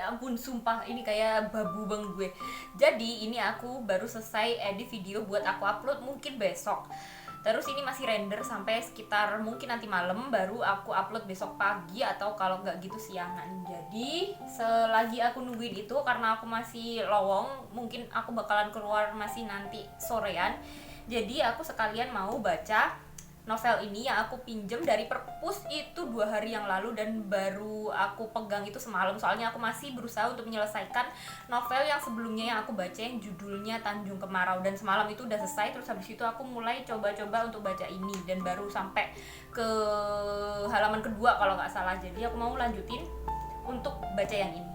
Ya ampun, sumpah ini kayak babu bang gue. Jadi ini aku baru selesai edit video buat aku upload mungkin besok. Terus ini masih render sampai sekitar mungkin nanti malam, baru aku upload besok pagi atau kalau nggak gitu siangan. Jadi selagi aku nungguin itu, karena aku masih lowong, mungkin aku bakalan keluar masih nanti sorean. Jadi aku sekalian mau baca novel ini yang aku pinjem dari perpus itu 2 hari yang lalu, dan baru aku pegang itu semalam. Soalnya aku masih berusaha untuk menyelesaikan novel yang sebelumnya yang aku baca yang judulnya Tanjung Kemarau, dan semalam itu udah selesai. Terus habis itu aku mulai coba-coba untuk baca ini dan baru sampai ke halaman kedua kalau nggak salah. Jadi aku mau lanjutin untuk baca yang ini.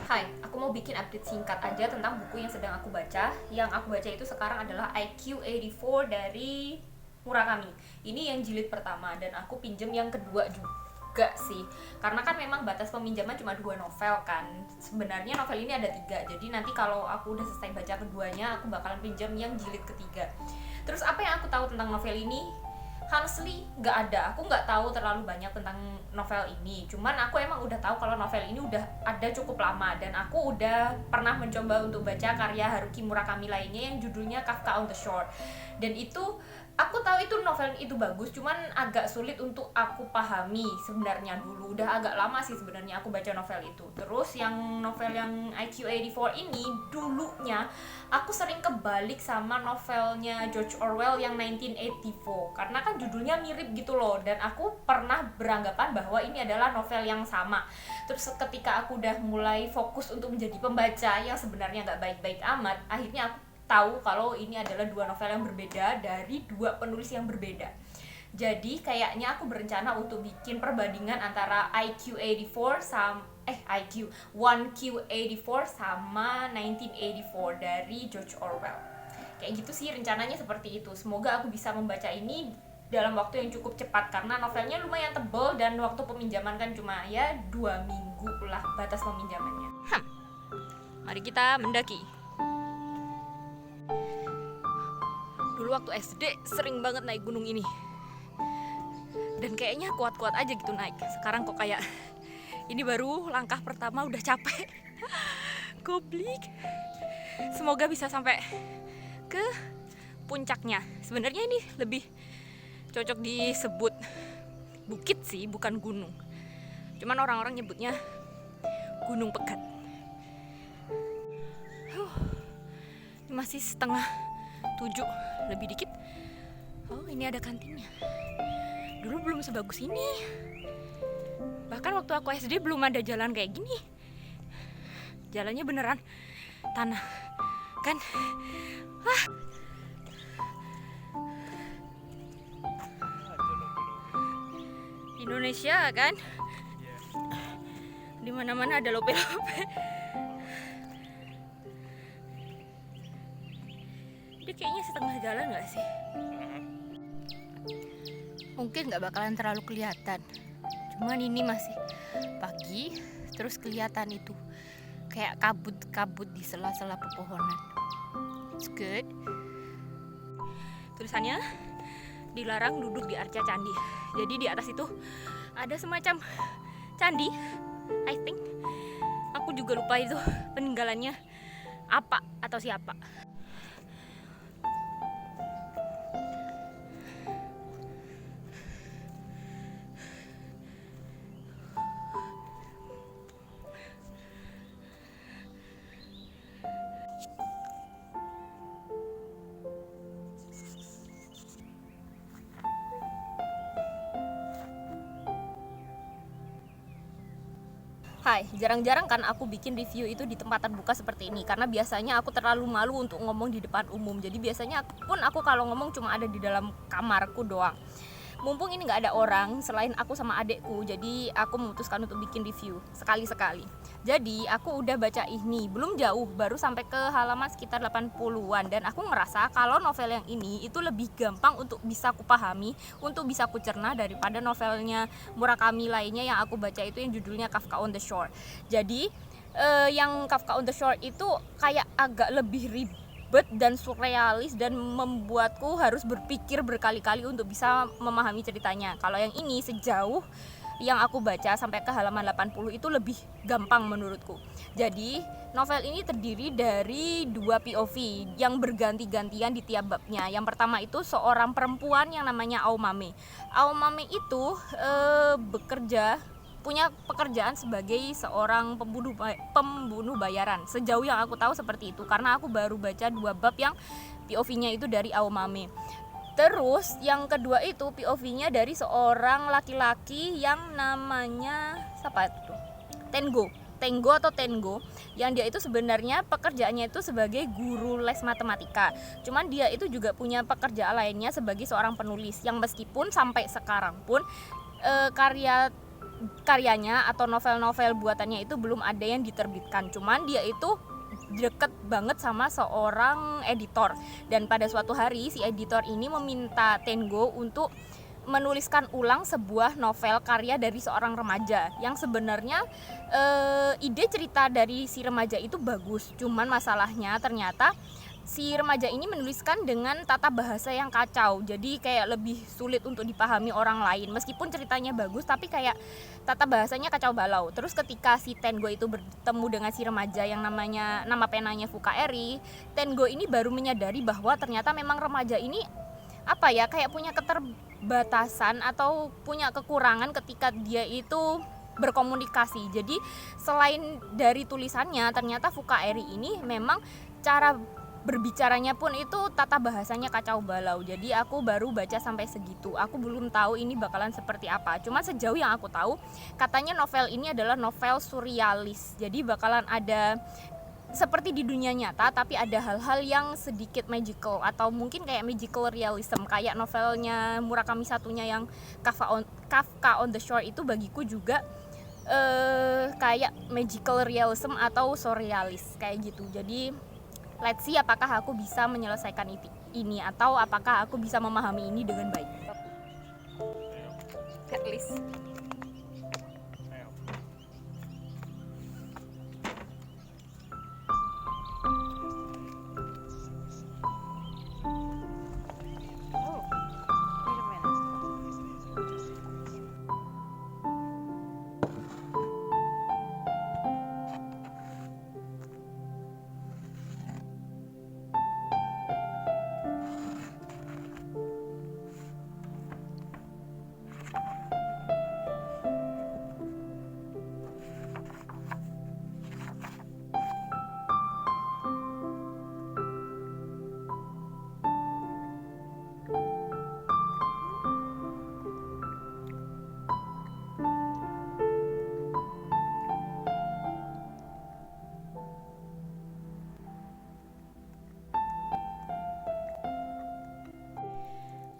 Hai, aku mau bikin update singkat aja tentang buku yang sedang aku baca. Yang aku baca itu sekarang adalah IQ84 dari Murakami. Ini yang jilid pertama dan aku pinjem yang kedua juga sih. Karena kan memang batas peminjaman cuma 2 novel kan. Sebenarnya novel ini ada 3. Jadi nanti kalau aku udah selesai baca keduanya, aku bakalan pinjam yang jilid ketiga. Terus apa yang aku tahu tentang novel ini? Honestly nggak ada, aku nggak tahu terlalu banyak tentang novel ini. Cuman aku emang udah tahu kalau novel ini udah ada cukup lama, dan aku udah pernah mencoba untuk baca karya Haruki Murakami lainnya yang judulnya Kafka on the Shore. Dan itu aku tahu itu novel itu bagus, cuman agak sulit untuk aku pahami sebenarnya. Dulu udah agak lama sih sebenarnya aku baca novel itu. Terus yang novel yang IQ84 ini dulunya aku sering kebalik sama novelnya George Orwell yang 1984, karena kan judulnya mirip gitu loh, dan aku pernah beranggapan bahwa ini adalah novel yang sama. Terus ketika aku udah mulai fokus untuk menjadi pembaca yang sebenarnya nggak baik-baik amat, akhirnya aku tahu kalau ini adalah 2 novel yang berbeda dari 2 penulis yang berbeda. Jadi kayaknya aku berencana untuk bikin perbandingan antara IQ84 sama IQ 1Q84 sama 1984 dari George Orwell. Kayak gitu sih rencananya, seperti itu. Semoga aku bisa membaca ini dalam waktu yang cukup cepat, karena novelnya lumayan tebal dan waktu peminjaman kan cuma ya 2 minggu lah batas peminjamannya. Mari kita mendaki. Dulu waktu SD sering banget naik gunung ini, dan kayaknya kuat-kuat aja gitu naik. Sekarang kok kayak ini baru langkah pertama udah capek. Goblik. Semoga bisa sampai ke puncaknya. Sebenarnya ini lebih cocok disebut bukit sih, bukan gunung. Cuman orang-orang nyebutnya Gunung Pegat. Masih setengah 7, lebih dikit. Oh, ini ada kantinnya. Dulu belum sebagus ini. Bahkan waktu aku SD belum ada jalan kayak gini. Jalannya beneran tanah, kan? Indonesia kan? Di mana-mana ada lope-lope. Dia kayaknya setengah jalan nggak sih? Mungkin nggak bakalan terlalu kelihatan. Cuman ini masih pagi, terus kelihatan itu kayak kabut-kabut di sela-sela pepohonan. It's good. Tulisannya dilarang duduk di arca candi. Jadi di atas itu ada semacam candi, I think. Aku juga lupa itu peninggalannya apa atau siapa. Hai, jarang-jarang kan aku bikin review itu di tempat terbuka seperti ini, karena biasanya aku terlalu malu untuk ngomong di depan umum. Jadi biasanya aku kalau ngomong cuma ada di dalam kamarku doang. Mumpung ini nggak ada orang selain aku sama adekku, jadi aku memutuskan untuk bikin review sekali-sekali. Jadi aku udah baca ini, belum jauh, baru sampai ke halaman sekitar 80-an. Dan aku ngerasa kalau novel yang ini itu lebih gampang untuk bisa kupahami, untuk bisa kucerna daripada novelnya Murakami lainnya yang aku baca itu yang judulnya Kafka on the Shore. Jadi yang Kafka on the Shore itu kayak agak lebih ribet dan surrealis dan membuatku harus berpikir berkali-kali untuk bisa memahami ceritanya. Kalau yang ini sejauh yang aku baca sampai ke halaman 80 itu lebih gampang menurutku. Jadi novel ini terdiri dari 2 POV yang berganti-gantian di tiap babnya. Yang pertama itu seorang perempuan yang namanya Aomame. Aomame itu punya pekerjaan sebagai seorang pembunuh bayaran. Sejauh yang aku tahu seperti itu, karena aku baru baca 2 bab yang POV-nya itu dari Aomame. Terus yang kedua itu POV-nya dari seorang laki-laki yang namanya siapa itu? Tengo, yang dia itu sebenarnya pekerjaannya itu sebagai guru les matematika. Cuman dia itu juga punya pekerjaan lainnya sebagai seorang penulis, yang meskipun sampai sekarang pun karyanya atau novel-novel buatannya itu belum ada yang diterbitkan. Cuman dia itu deket banget sama seorang editor, dan pada suatu hari si editor ini meminta Tengo untuk menuliskan ulang sebuah novel karya dari seorang remaja yang sebenarnya ide cerita dari si remaja itu bagus. Cuman masalahnya ternyata si remaja ini menuliskan dengan tata bahasa yang kacau, jadi kayak lebih sulit untuk dipahami orang lain. Meskipun ceritanya bagus, tapi kayak tata bahasanya kacau balau. Terus ketika si Tengo itu bertemu dengan si remaja yang nama penanya Fukaeri, Tengo ini baru menyadari bahwa ternyata memang remaja ini kayak punya keterbatasan atau punya kekurangan ketika dia itu berkomunikasi. Jadi selain dari tulisannya, ternyata Fukaeri ini memang cara berbicaranya pun itu tata bahasanya kacau balau. Jadi aku baru baca sampai segitu. Aku belum tahu ini bakalan seperti apa. Cuma sejauh yang aku tahu, katanya novel ini adalah novel surrealis. Jadi bakalan ada seperti di dunia nyata, tapi ada hal-hal yang sedikit magical atau mungkin kayak magical realism, kayak novelnya Murakami satunya yang Kafka on the Shore itu bagiku juga kayak magical realism atau surrealis kayak gitu. Jadi let's see apakah aku bisa menyelesaikan ini atau apakah aku bisa memahami ini dengan baik. At least.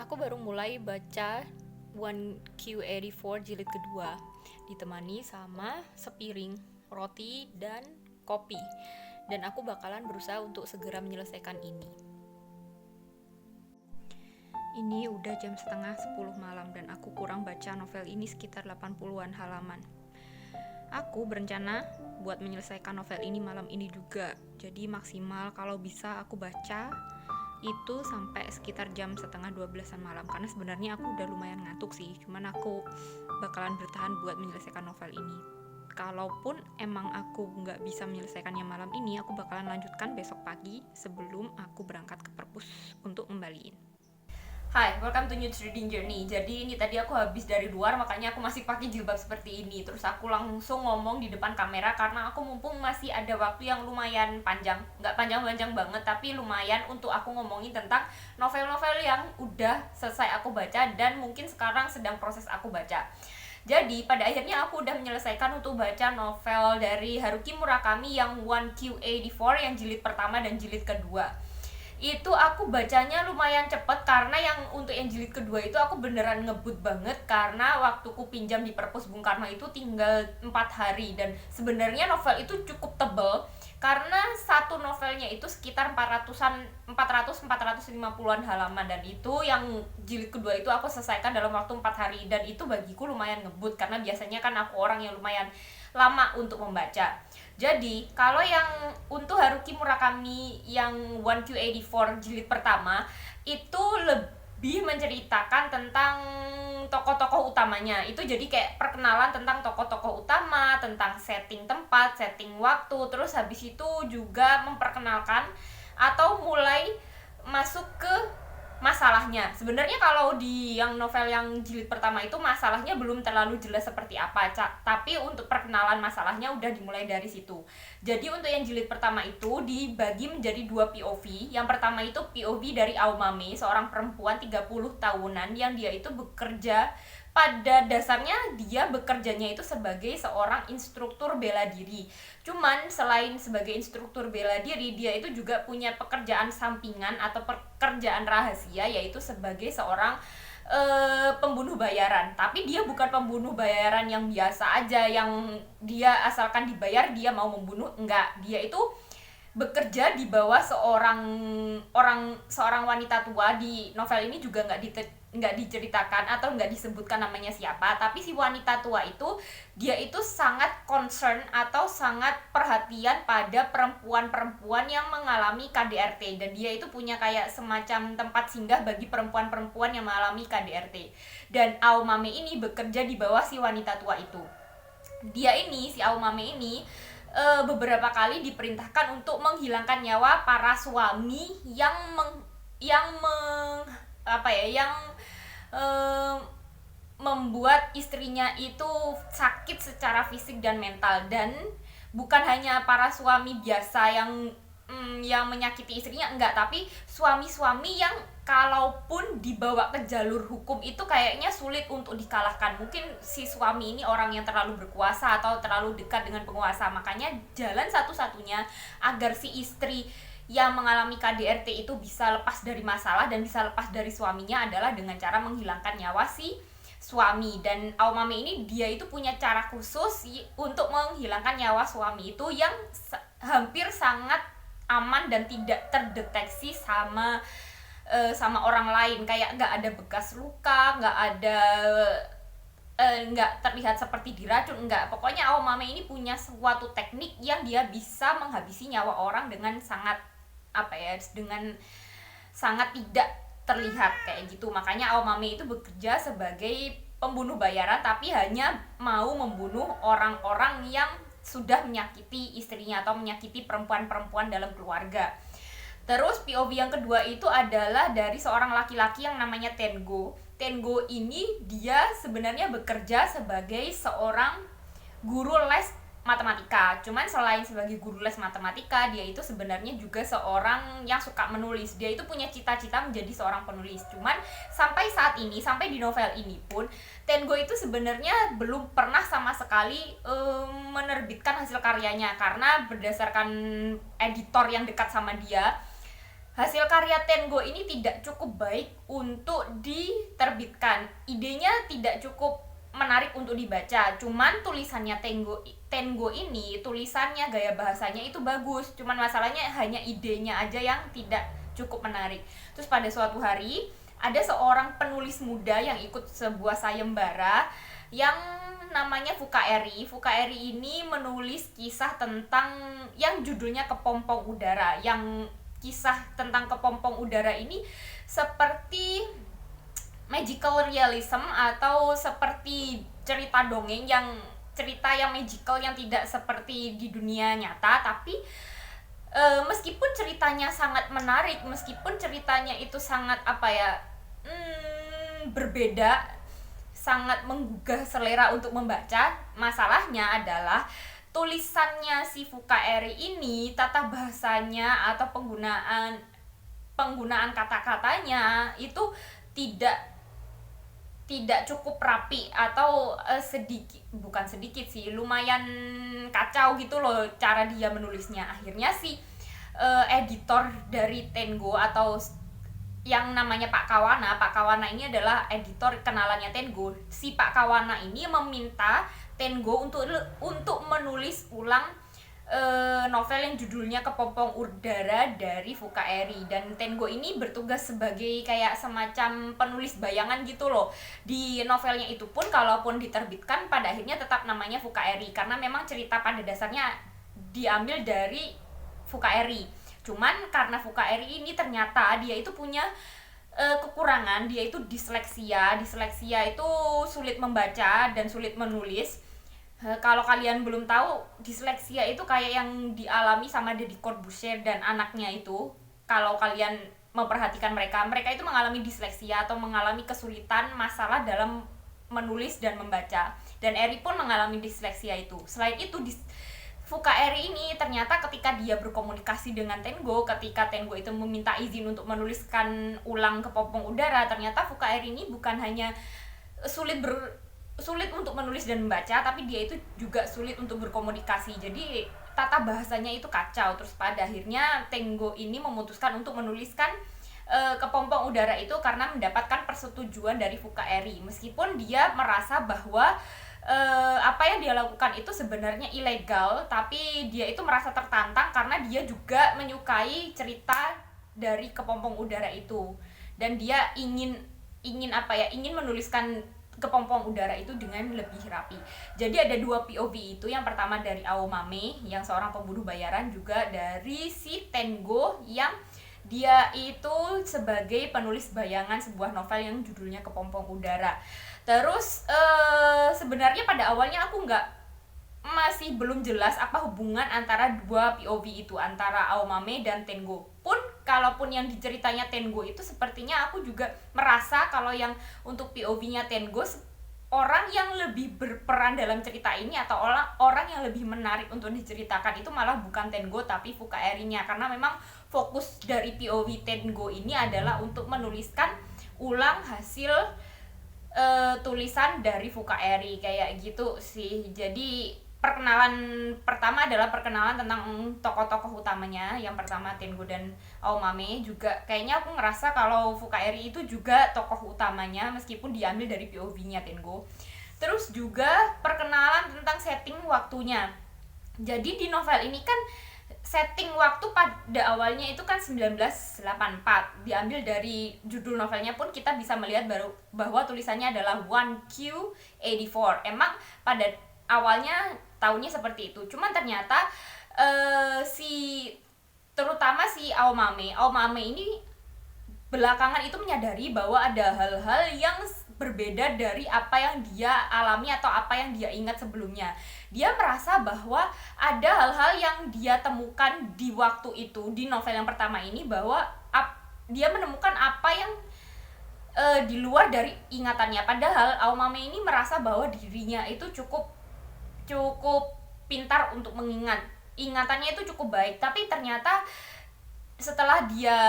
Aku baru mulai baca 1Q84 jilid kedua, ditemani sama sepiring roti dan kopi. Dan aku bakalan berusaha untuk segera menyelesaikan ini. Ini udah jam setengah 10 malam dan aku kurang baca novel ini sekitar 80-an halaman. Aku berencana buat menyelesaikan novel ini malam ini juga. Jadi maksimal kalau bisa aku baca itu sampai sekitar jam setengah 12-an malam, karena sebenarnya aku udah lumayan ngantuk sih. Cuman aku bakalan bertahan buat menyelesaikan novel ini kalaupun emang aku nggak bisa menyelesaikannya malam ini, aku bakalan lanjutkan besok pagi sebelum aku berangkat ke perpus untuk ngembaliin. Hai, welcome to New Trading Journey. Jadi ini tadi aku habis dari luar, makanya aku masih pakai jilbab seperti ini. Terus aku langsung ngomong di depan kamera karena aku mumpung masih ada waktu yang lumayan panjang. Nggak panjang-panjang banget, tapi lumayan untuk aku ngomongin tentang novel-novel yang udah selesai aku baca dan mungkin sekarang sedang proses aku baca. Jadi pada akhirnya aku udah menyelesaikan untuk baca novel dari Haruki Murakami yang 1Q84 yang jilid pertama dan jilid kedua. Itu aku bacanya lumayan cepet karena untuk yang jilid kedua itu aku beneran ngebut banget karena waktuku pinjam di perpus Bung Karno itu tinggal 4 hari. Dan sebenarnya novel itu cukup tebel karena satu novelnya itu sekitar 450-an halaman, dan itu yang jilid kedua itu aku selesaikan dalam waktu 4 hari, dan itu bagiku lumayan ngebut karena biasanya kan aku orang yang lumayan lama untuk membaca. Jadi, kalau yang untuk Haruki Murakami yang 1Q84 jilid pertama itu lebih menceritakan tentang tokoh-tokoh utamanya. Itu jadi kayak perkenalan tentang tokoh-tokoh utama, tentang setting tempat, setting waktu, terus habis itu juga memperkenalkan atau mulai masuk ke masalahnya. Sebenarnya kalau di yang novel yang jilid pertama itu masalahnya belum terlalu jelas seperti apa, tapi untuk perkenalan masalahnya udah dimulai dari situ. Jadi untuk yang jilid pertama itu dibagi menjadi 2 POV. Yang pertama itu POV dari Aomame, seorang perempuan 30 tahunan yang dia itu bekerja, pada dasarnya dia bekerjanya itu sebagai seorang instruktur bela diri. Cuman selain sebagai instruktur bela diri, dia itu juga punya pekerjaan sampingan atau pekerjaan rahasia, yaitu sebagai seorang pembunuh bayaran. Tapi dia bukan pembunuh bayaran yang biasa aja, yang dia asalkan dibayar dia mau membunuh, enggak. Dia itu bekerja di bawah seorang wanita tua. Di novel ini juga nggak diceritakan atau nggak disebutkan namanya siapa, tapi si wanita tua itu dia itu sangat concern atau sangat perhatian pada perempuan-perempuan yang mengalami KDRT, dan dia itu punya kayak semacam tempat singgah bagi perempuan-perempuan yang mengalami KDRT. Dan Aomame ini bekerja di bawah si wanita tua itu. Si Aomame ini beberapa kali diperintahkan untuk menghilangkan nyawa para suami yang membuat istrinya itu sakit secara fisik dan mental. Dan bukan hanya para suami biasa yang menyakiti istrinya, enggak, tapi suami-suami yang kalaupun dibawa ke jalur hukum itu kayaknya sulit untuk dikalahkan. Mungkin si suami ini orang yang terlalu berkuasa atau terlalu dekat dengan penguasa, makanya jalan satu-satunya agar si istri yang mengalami KDRT itu bisa lepas dari masalah dan bisa lepas dari suaminya adalah dengan cara menghilangkan nyawa si suami. Dan Aomame ini dia itu punya cara khusus untuk menghilangkan nyawa suami itu yang hampir sangat aman dan tidak terdeteksi sama orang lain. Kayak nggak ada bekas luka, nggak terlihat seperti diracun, nggak. Pokoknya Aomame ini punya suatu teknik yang dia bisa menghabisi nyawa orang dengan sangat tidak terlihat kayak gitu. Makanya Aomame itu bekerja sebagai pembunuh bayaran, tapi hanya mau membunuh orang-orang yang sudah menyakiti istrinya atau menyakiti perempuan-perempuan dalam keluarga. Terus POV yang kedua itu adalah dari seorang laki-laki yang namanya Tengo. Tengo ini dia sebenarnya bekerja sebagai seorang guru les matematika. Cuman selain sebagai guru les matematika, dia itu sebenarnya juga seorang yang suka menulis. Dia itu punya cita-cita menjadi seorang penulis. Cuman sampai saat ini, sampai di novel ini pun, Tengo itu sebenarnya belum pernah sama sekali menerbitkan hasil karyanya, karena berdasarkan editor yang dekat sama dia, hasil karya Tengo ini tidak cukup baik untuk diterbitkan. Idenya tidak cukup menarik untuk dibaca. Cuman tulisannya Tengo ini, tulisannya, gaya bahasanya itu bagus. Cuman masalahnya hanya idenya aja yang tidak cukup menarik. Terus pada suatu hari ada seorang penulis muda yang ikut sebuah sayembara yang namanya Fukaeri. Fukaeri ini menulis kisah tentang yang judulnya Kepompong Udara. Yang kisah tentang kepompong udara ini seperti magical realism atau seperti cerita dongeng yang cerita yang magical yang tidak seperti di dunia nyata, tapi meskipun ceritanya sangat menarik, meskipun ceritanya itu sangat berbeda, sangat menggugah selera untuk membaca, masalahnya adalah tulisannya si Fukaeri ini, tata bahasanya atau penggunaan kata-katanya itu tidak tidak cukup rapi, atau bukan sedikit sih, lumayan kacau gitu loh cara dia menulisnya. Akhirnya si editor dari Tengo atau yang namanya Pak Kawana ini adalah editor kenalannya Tengo. Si Pak Kawana ini meminta Tengo untuk menulis ulang novel yang judulnya Kepompong Udara dari Fukaeri, dan Tengo ini bertugas sebagai kayak semacam penulis bayangan gitu loh. Di novelnya itu pun kalaupun diterbitkan pada akhirnya tetap namanya Fukaeri, karena memang cerita pada dasarnya diambil dari Fukaeri. Cuman karena Fukaeri ini ternyata dia itu punya kekurangan, dia itu disleksia itu sulit membaca dan sulit menulis. Kalau kalian belum tahu, disleksia itu kayak yang dialami sama Deddy Corbuzier dan anaknya itu. Kalau kalian memperhatikan mereka itu mengalami disleksia atau mengalami kesulitan masalah dalam menulis dan membaca. Dan Eri pun mengalami disleksia itu. Selain itu, Fukaeri ini ternyata ketika dia berkomunikasi dengan Tengo, ketika Tengo itu meminta izin untuk menuliskan ulang Kepompong Udara, ternyata Fukaeri ini bukan hanya sulit untuk menulis dan membaca, tapi dia itu juga sulit untuk berkomunikasi. Jadi tata bahasanya itu kacau. Terus pada akhirnya Tengo ini memutuskan untuk menuliskan Kepompong Udara itu karena mendapatkan persetujuan dari Fukaeri, meskipun dia merasa bahwa apa yang dia lakukan itu sebenarnya ilegal, tapi dia itu merasa tertantang karena dia juga menyukai cerita dari Kepompong Udara itu, dan dia ingin menuliskan Kepompong Udara itu dengan lebih rapi. Jadi ada 2 POV itu. Yang pertama dari Aomame yang seorang pembunuh bayaran, juga dari si Tengo yang dia itu sebagai penulis bayangan sebuah novel yang judulnya Kepompong Udara. Terus sebenarnya pada awalnya aku masih belum jelas apa hubungan antara 2 POV itu, antara Aomame dan Tengo. Pun kalaupun yang diceritanya Tengo itu, sepertinya aku juga merasa kalau yang untuk POV-nya Tengo, orang yang lebih berperan dalam cerita ini atau orang yang lebih menarik untuk diceritakan itu malah bukan Tengo tapi Fukaeri-nya, karena memang fokus dari POV Tengo ini adalah untuk menuliskan ulang hasil tulisan dari Fukaeri kayak gitu sih. Jadi perkenalan pertama adalah perkenalan tentang tokoh-tokoh utamanya. Yang pertama Tengo dan Aomame. Juga kayaknya aku ngerasa kalau Fukaeri itu juga tokoh utamanya meskipun diambil dari POV-nya Tengo. Terus juga perkenalan tentang setting waktunya. Jadi di novel ini kan setting waktu pada awalnya itu kan 1984. Diambil dari judul novelnya pun kita bisa melihat bahwa tulisannya adalah 1Q84. Emang pada awalnya tahunnya seperti itu. Cuman ternyata terutama si Aomame ini belakangan itu menyadari bahwa ada hal-hal yang berbeda dari apa yang dia alami atau apa yang dia ingat sebelumnya. Dia merasa bahwa ada hal-hal yang dia temukan di waktu itu, di novel yang pertama ini, bahwa dia menemukan apa yang di luar dari ingatannya. Padahal Aomame ini merasa bahwa dirinya itu cukup pintar untuk mengingat, ingatannya itu cukup baik. Tapi ternyata setelah dia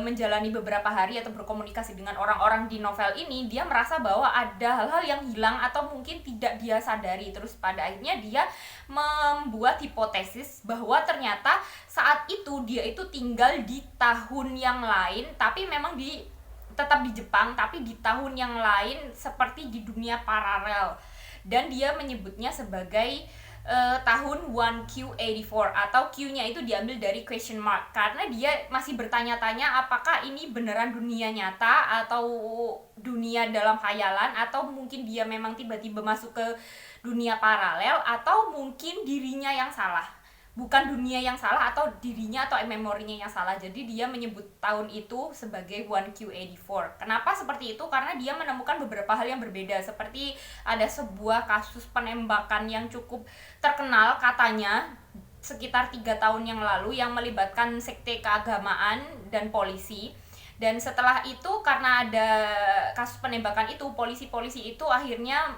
menjalani beberapa hari atau berkomunikasi dengan orang-orang di novel ini, dia merasa bahwa ada hal-hal yang hilang atau mungkin tidak dia sadari. Terus pada akhirnya dia membuat hipotesis bahwa ternyata saat itu dia itu tinggal di tahun yang lain, tapi memang tetap di Jepang, tapi di tahun yang lain seperti di dunia paralel. Dan dia menyebutnya sebagai tahun 1Q84, atau Q-nya itu diambil dari question mark, karena dia masih bertanya-tanya apakah ini beneran dunia nyata atau dunia dalam khayalan, atau mungkin dia memang tiba-tiba masuk ke dunia paralel, atau mungkin dirinya yang salah. bukan dunia yang salah atau dirinya atau memorinya yang salah. Jadi dia menyebut tahun itu sebagai 1Q84. Kenapa seperti itu? Karena dia menemukan beberapa hal yang berbeda, seperti ada sebuah kasus penembakan yang cukup terkenal katanya sekitar 3 tahun yang lalu yang melibatkan sekte keagamaan dan polisi. Dan setelah itu karena ada kasus penembakan itu, polisi-polisi itu akhirnya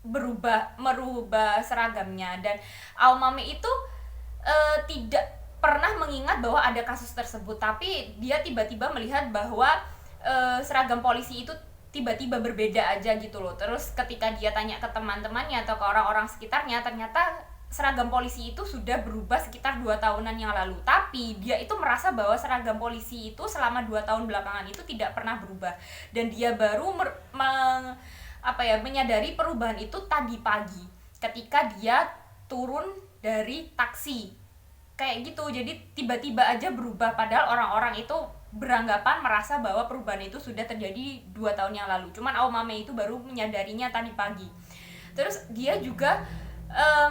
merubah seragamnya, dan Aomame itu tidak pernah mengingat bahwa ada kasus tersebut, tapi dia tiba-tiba melihat bahwa seragam polisi itu tiba-tiba berbeda aja gitu loh. Terus ketika dia tanya ke teman-temannya atau ke orang-orang sekitarnya, ternyata seragam polisi itu sudah berubah sekitar 2 tahunan yang lalu. Tapi dia itu merasa bahwa seragam polisi itu selama 2 tahun belakangan itu tidak pernah berubah, dan dia baru menyadari perubahan itu tadi pagi ketika dia turun dari taksi kayak gitu. Jadi tiba-tiba aja berubah, padahal orang-orang itu beranggapan merasa bahwa perubahan itu sudah terjadi 2 tahun yang lalu. Cuman Aomame itu baru menyadarinya tadi pagi. Terus dia juga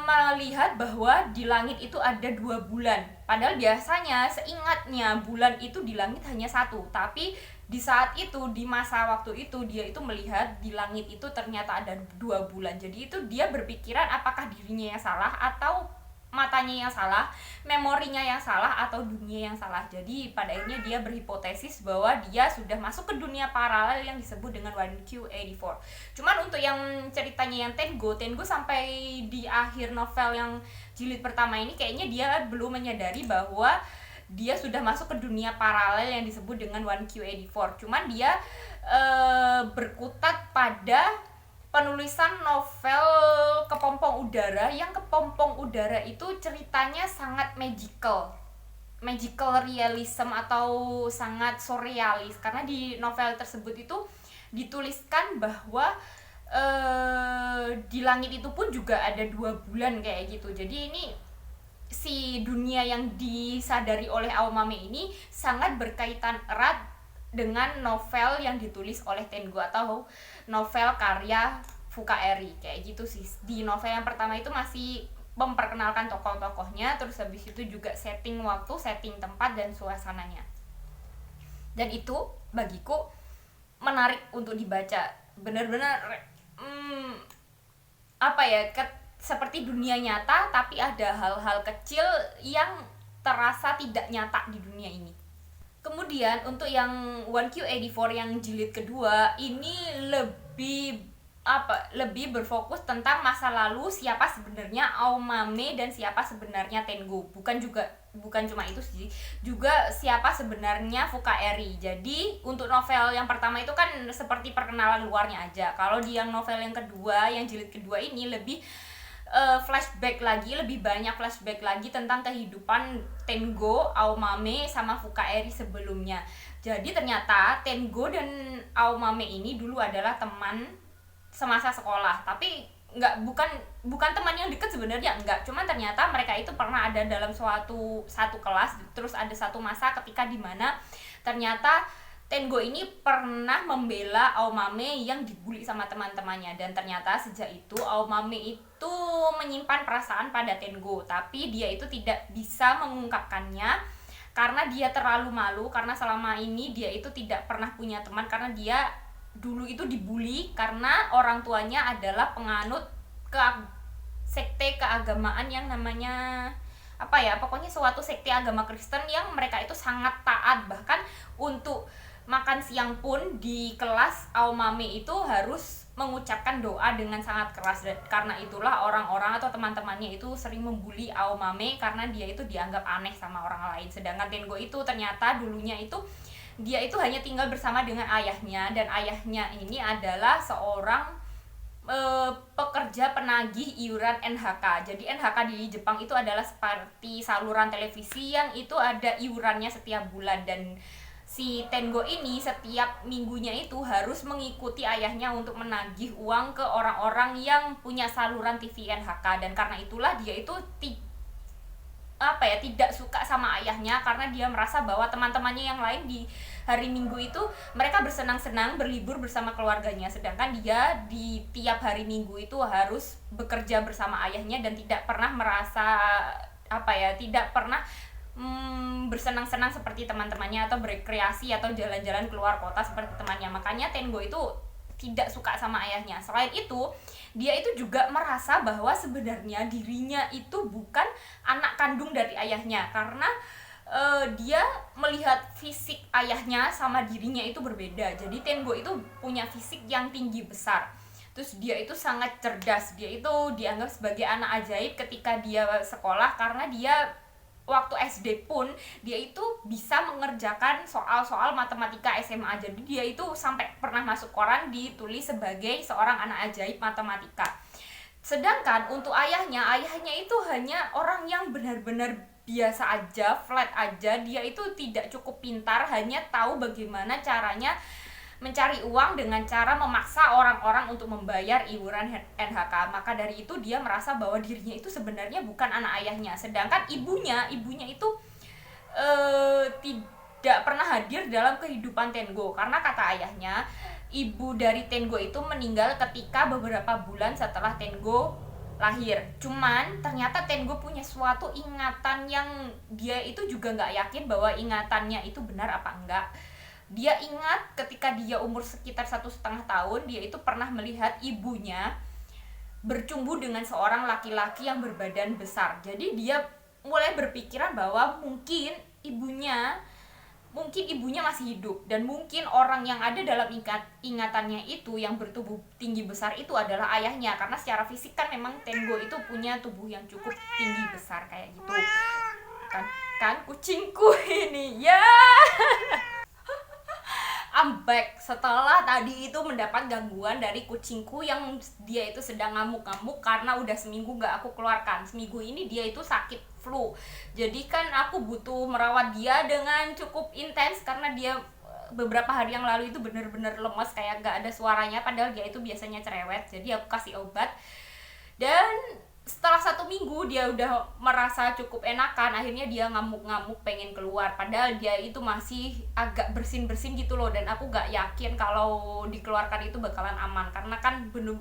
melihat bahwa di langit itu ada 2 bulan. Padahal biasanya seingatnya bulan itu di langit hanya 1, tapi di saat itu, di masa waktu itu, dia itu melihat di langit itu ternyata ada 2 bulan. Jadi itu dia berpikiran apakah dirinya yang salah atau matanya yang salah, memorinya yang salah, atau dunia yang salah. Jadi pada akhirnya dia berhipotesis bahwa dia sudah masuk ke dunia paralel yang disebut dengan 1Q84. Cuman untuk yang ceritanya yang Tengo sampai di akhir novel yang jilid pertama ini kayaknya dia belum menyadari bahwa dia sudah masuk ke dunia paralel yang disebut dengan 1Q84. Cuman dia berkutat pada penulisan novel Kepompong Udara, yang Kepompong Udara itu ceritanya sangat magical realism atau sangat surrealis, karena di novel tersebut itu dituliskan bahwa di langit itu pun juga ada 2 bulan kayak gitu. Jadi ini si dunia yang disadari oleh Aomame ini sangat berkaitan erat dengan novel yang ditulis oleh Tengo atau novel karya Fukaeri kayak gitu sih. Di novel yang pertama itu masih memperkenalkan tokoh-tokohnya, terus habis itu juga setting waktu, setting tempat, dan suasananya. Dan itu bagiku menarik untuk dibaca. Benar-benar seperti dunia nyata, tapi ada hal-hal kecil yang terasa tidak nyata di dunia ini. Kemudian untuk yang 1Q84 yang jilid kedua ini lebih berfokus tentang masa lalu, siapa sebenarnya Aomame dan siapa sebenarnya Tengo. Bukan cuma itu sih, juga siapa sebenarnya Fukaeri. Jadi untuk novel yang pertama itu kan seperti perkenalan luarnya aja. Kalau di yang novel yang kedua, yang jilid kedua ini lebih lebih banyak flashback lagi tentang kehidupan Tengo, Aomame, sama Fukaeri sebelumnya. Jadi ternyata Tengo dan Aomame ini dulu adalah teman semasa sekolah, tapi bukan teman yang dekat sebenarnya, enggak. Cuman ternyata mereka itu pernah ada dalam satu kelas, terus ada satu masa ketika dimana ternyata Tengo ini pernah membela Aomame yang dibully sama teman-temannya, dan ternyata sejak itu Aomame itu menyimpan perasaan pada Tengo, tapi dia itu tidak bisa mengungkapkannya karena dia terlalu malu, karena selama ini dia itu tidak pernah punya teman, karena dia dulu itu dibully karena orang tuanya adalah penganut sekte keagamaan yang namanya pokoknya suatu sekte agama Kristen yang mereka itu sangat taat. Bahkan untuk makan siang pun di kelas Aomame itu harus mengucapkan doa dengan sangat keras, dan karena itulah orang-orang atau teman-temannya itu sering membuli Aomame karena dia itu dianggap aneh sama orang lain. Sedangkan Tengo itu ternyata dulunya itu dia itu hanya tinggal bersama dengan ayahnya, dan ayahnya ini adalah seorang pekerja penagih iuran NHK. Jadi NHK di Jepang itu adalah seperti saluran televisi yang itu ada iurannya setiap bulan, dan si Tengo ini setiap minggunya itu harus mengikuti ayahnya untuk menagih uang ke orang-orang yang punya saluran TV NHK. Dan karena itulah dia itu tidak suka sama ayahnya, karena dia merasa bahwa teman-temannya yang lain di hari Minggu itu mereka bersenang-senang berlibur bersama keluarganya, sedangkan dia di tiap hari Minggu itu harus bekerja bersama ayahnya dan tidak pernah merasa tidak pernah bersenang-senang seperti teman-temannya atau berekreasi atau jalan-jalan keluar kota seperti temannya. Makanya Tengo itu tidak suka sama ayahnya. Selain itu, dia itu juga merasa bahwa sebenarnya dirinya itu bukan anak kandung dari ayahnya, karena dia melihat fisik ayahnya sama dirinya itu berbeda. Jadi Tengo itu punya fisik yang tinggi besar. Terus dia itu sangat cerdas. Dia itu dianggap sebagai anak ajaib ketika dia sekolah, karena dia waktu SD pun dia itu bisa mengerjakan soal-soal matematika SMA. Jadi dia itu sampai pernah masuk koran ditulis sebagai seorang anak ajaib matematika. Sedangkan untuk ayahnya itu hanya orang yang benar-benar biasa aja, flat aja. Dia itu tidak cukup pintar, hanya tahu bagaimana caranya mencari uang dengan cara memaksa orang-orang untuk membayar iuran NHK. Maka dari itu dia merasa bahwa dirinya itu sebenarnya bukan anak ayahnya. Sedangkan ibunya itu tidak pernah hadir dalam kehidupan Tengo, karena kata ayahnya, ibu dari Tengo itu meninggal ketika beberapa bulan setelah Tengo lahir. Cuman ternyata Tengo punya suatu ingatan yang dia itu juga nggak yakin bahwa ingatannya itu benar apa enggak. Dia ingat ketika dia umur sekitar 1,5 tahun, dia itu pernah melihat ibunya bercumbu dengan seorang laki-laki yang berbadan besar. Jadi dia mulai berpikiran bahwa mungkin ibunya masih hidup, dan mungkin orang yang ada dalam ingatannya itu yang bertubuh tinggi besar itu adalah ayahnya, karena secara fisik kan memang Tengo itu punya tubuh yang cukup tinggi besar kayak gitu. Kan kucingku ini ya. I'm back setelah tadi itu mendapat gangguan dari kucingku yang dia itu sedang ngamuk-ngamuk karena udah seminggu gak aku keluarkan. Seminggu ini dia itu sakit flu, jadi kan aku butuh merawat dia dengan cukup intens karena dia beberapa hari yang lalu itu bener-bener lemes, kayak gak ada suaranya, padahal dia itu biasanya cerewet. Jadi aku kasih obat, dan setelah 1 minggu dia udah merasa cukup enakan. Akhirnya dia ngamuk-ngamuk pengen keluar, padahal dia itu masih agak bersin-bersin gitu loh, dan aku gak yakin kalau dikeluarkan itu bakalan aman karena kan belum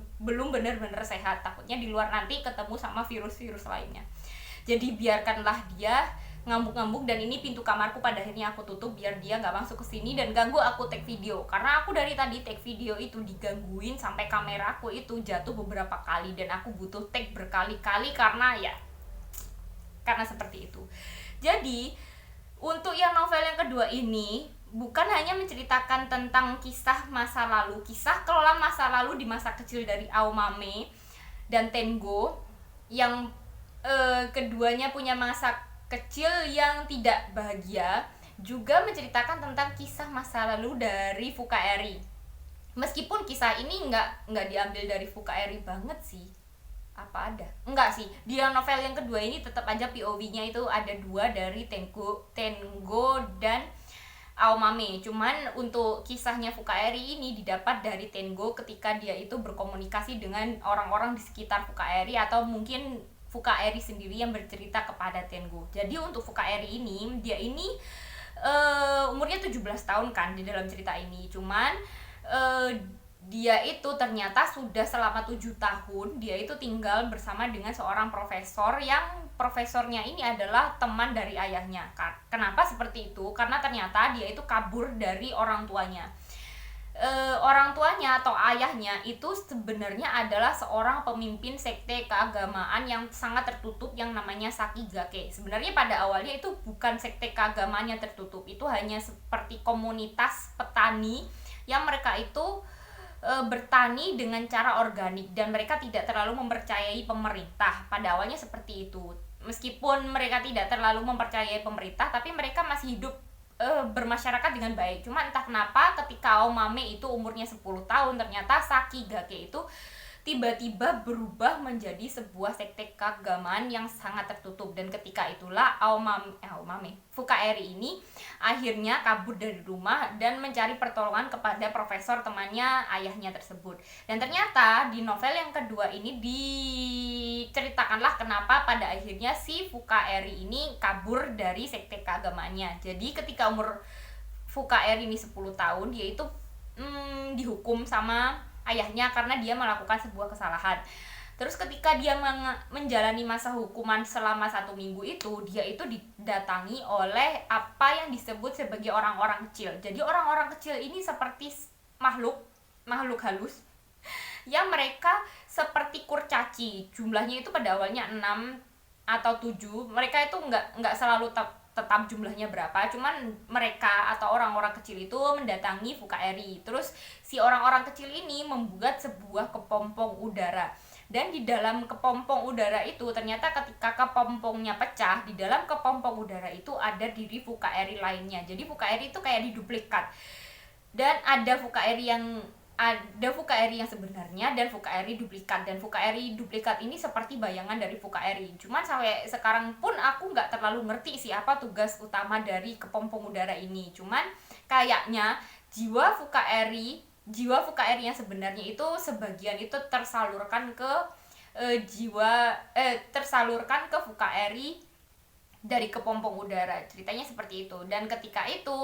bener-bener sehat. Takutnya di luar nanti ketemu sama virus-virus lainnya. Jadi biarkanlah dia ngamuk-ngamuk, dan ini pintu kamarku pada akhirnya aku tutup biar dia nggak masuk ke sini dan ganggu aku take video, karena aku dari tadi take video itu digangguin sampai kamera aku itu jatuh beberapa kali, dan aku butuh take berkali-kali karena seperti itu. Jadi untuk yang novel yang kedua ini bukan hanya menceritakan tentang kisah masa lalu, kisah kelola masa lalu di masa kecil dari Aomame dan Tengo, yang keduanya punya masa kecil yang tidak bahagia, juga menceritakan tentang kisah masa lalu dari Fukaeri. Meskipun kisah ini nggak diambil dari Fukaeri banget sih, apa ada? Enggak sih, di novel yang kedua ini tetap aja POV-nya itu ada 2 dari Tengo dan Aomame. Cuman untuk kisahnya Fukaeri ini didapat dari Tengo ketika dia itu berkomunikasi dengan orang-orang di sekitar Fukaeri, atau mungkin Fukaeri sendiri yang bercerita kepada Tengo. Jadi untuk Fukaeri ini, dia ini umurnya 17 tahun kan di dalam cerita ini. Cuman dia itu ternyata sudah selama 7 tahun dia itu tinggal bersama dengan seorang profesor, yang profesornya ini adalah teman dari ayahnya. Kenapa seperti itu? Karena ternyata dia itu kabur dari orang tuanya. Orang tuanya atau ayahnya itu sebenarnya adalah seorang pemimpin sekte keagamaan yang sangat tertutup yang namanya Sakigake. Sebenarnya pada awalnya itu bukan sekte keagamaan yang tertutup, itu hanya seperti komunitas petani yang mereka itu bertani dengan cara organik, dan mereka tidak terlalu mempercayai pemerintah. Pada awalnya seperti itu. Meskipun mereka tidak terlalu mempercayai pemerintah, tapi mereka masih hidup bermasyarakat dengan baik. Cuma entah kenapa ketika Aomame itu umurnya 10 tahun, ternyata Sakigake itu tiba-tiba berubah menjadi sebuah sekte keagamaan yang sangat tertutup, dan ketika itulah Fukaeri ini akhirnya kabur dari rumah dan mencari pertolongan kepada profesor temannya ayahnya tersebut. Dan ternyata di novel yang kedua ini diceritakanlah kenapa pada akhirnya si Fukaeri ini kabur dari sekte keagamaannya. Jadi ketika umur Fukaeri ini 10 tahun, dia itu dihukum sama ayahnya karena dia melakukan sebuah kesalahan. Terus ketika dia menjalani masa hukuman selama 1 minggu itu, dia itu didatangi oleh apa yang disebut sebagai orang-orang kecil. Jadi orang-orang kecil ini seperti makhluk halus yang mereka seperti kurcaci. Jumlahnya itu pada awalnya 6 atau 7. Mereka itu nggak selalu tetap jumlahnya berapa, cuman mereka atau orang-orang kecil itu mendatangi Fukaeri. Terus si orang-orang kecil ini membuat sebuah kepompong udara, dan di dalam kepompong udara itu ternyata ketika kepompongnya pecah, di dalam kepompong udara itu ada diri Fukaeri lainnya. Jadi Fukaeri itu kayak diduplikat, dan ada Fukaeri yang sebenarnya dan Fukaeri duplikat, dan Fukaeri duplikat ini seperti bayangan dari Fukaeri. Cuman sampai sekarang pun aku nggak terlalu ngerti sih apa tugas utama dari kepompong udara ini. Cuman kayaknya jiwa Fukaeri yang sebenarnya itu sebagian itu tersalurkan ke tersalurkan ke Fukaeri dari kepompong udara. Ceritanya seperti itu. Dan ketika itu,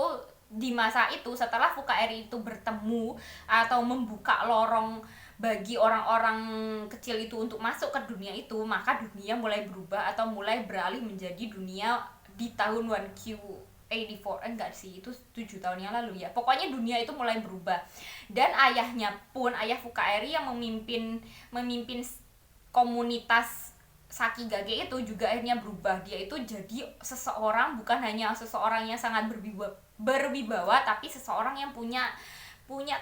di masa itu, setelah Fukaeri itu bertemu atau membuka lorong bagi orang-orang kecil itu untuk masuk ke dunia itu, maka dunia mulai berubah atau mulai beralih menjadi dunia di tahun 1Q84. Enggak sih, itu 7 tahun yang lalu ya. Pokoknya dunia itu mulai berubah. Dan ayah Fukaeri yang memimpin komunitas Sakigage itu juga akhirnya berubah. Dia itu jadi seseorang, bukan hanya seseorang yang sangat berwibawa, tapi seseorang yang punya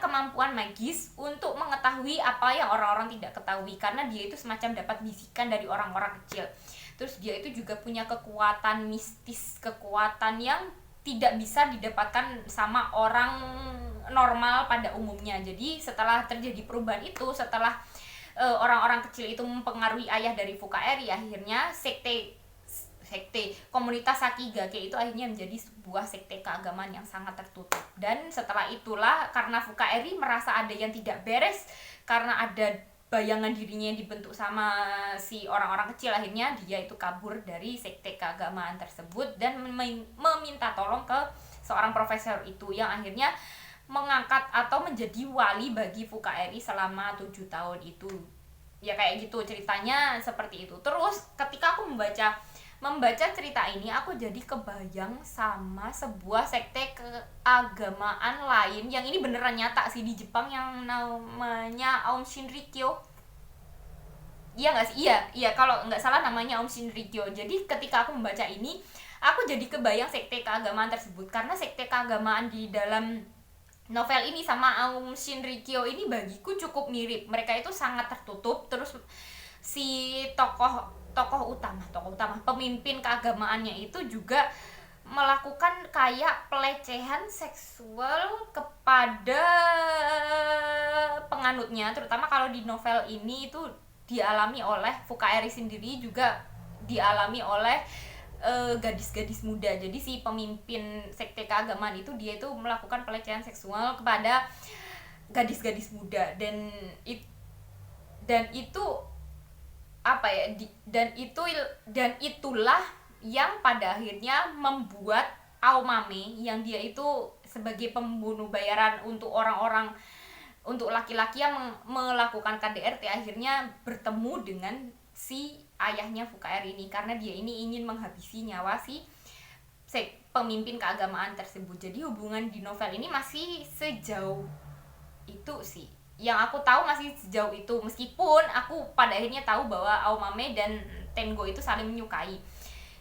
kemampuan magis untuk mengetahui apa yang orang-orang tidak ketahui, karena dia itu semacam dapat bisikan dari orang-orang kecil. Terus dia itu juga punya kekuatan mistis, kekuatan yang tidak bisa didapatkan sama orang normal pada umumnya. Jadi setelah terjadi perubahan itu, setelah orang-orang kecil itu mempengaruhi ayah dari Fukaeri, akhirnya sekte komunitas Sakigake itu akhirnya menjadi sebuah sekte keagamaan yang sangat tertutup. Dan setelah itulah, karena Fukaeri merasa ada yang tidak beres, karena ada bayangan dirinya yang dibentuk sama si orang-orang kecil, akhirnya dia itu kabur dari sekte keagamaan tersebut dan meminta tolong ke seorang profesor itu, yang akhirnya mengangkat atau menjadi wali bagi Fukaeri selama 7 tahun itu. Ya kayak gitu ceritanya, seperti itu. Terus ketika aku membaca cerita ini, aku jadi kebayang sama sebuah sekte keagamaan lain yang ini beneran nyata sih di Jepang, yang namanya Aum Shinrikyo. Iya nggak sih? Iya, kalau nggak salah namanya Aum Shinrikyo. Jadi ketika aku membaca ini, aku jadi kebayang sekte keagamaan tersebut, karena sekte keagamaan di dalam novel ini sama Aum Shinrikyo ini bagiku cukup mirip. Mereka itu sangat tertutup. Terus si tokoh utama pemimpin keagamaannya itu juga melakukan kayak pelecehan seksual kepada penganutnya. Terutama kalau di novel ini itu dialami oleh Fukaeri sendiri, juga dialami oleh gadis-gadis muda. Jadi si pemimpin sekte keagamaan itu, dia itu melakukan pelecehan seksual kepada gadis-gadis muda, dan itu apa ya, dan itulah yang pada akhirnya membuat Aomame, yang dia itu sebagai pembunuh bayaran untuk laki-laki yang melakukan KDRT, akhirnya bertemu dengan si ayahnya Fukaeri ini, karena dia ini ingin menghabisi nyawa si pemimpin keagamaan tersebut. Jadi hubungan di novel ini masih sejauh itu sih, yang aku tahu masih sejauh itu, meskipun aku pada akhirnya tahu bahwa Aomame dan Tengo itu saling menyukai.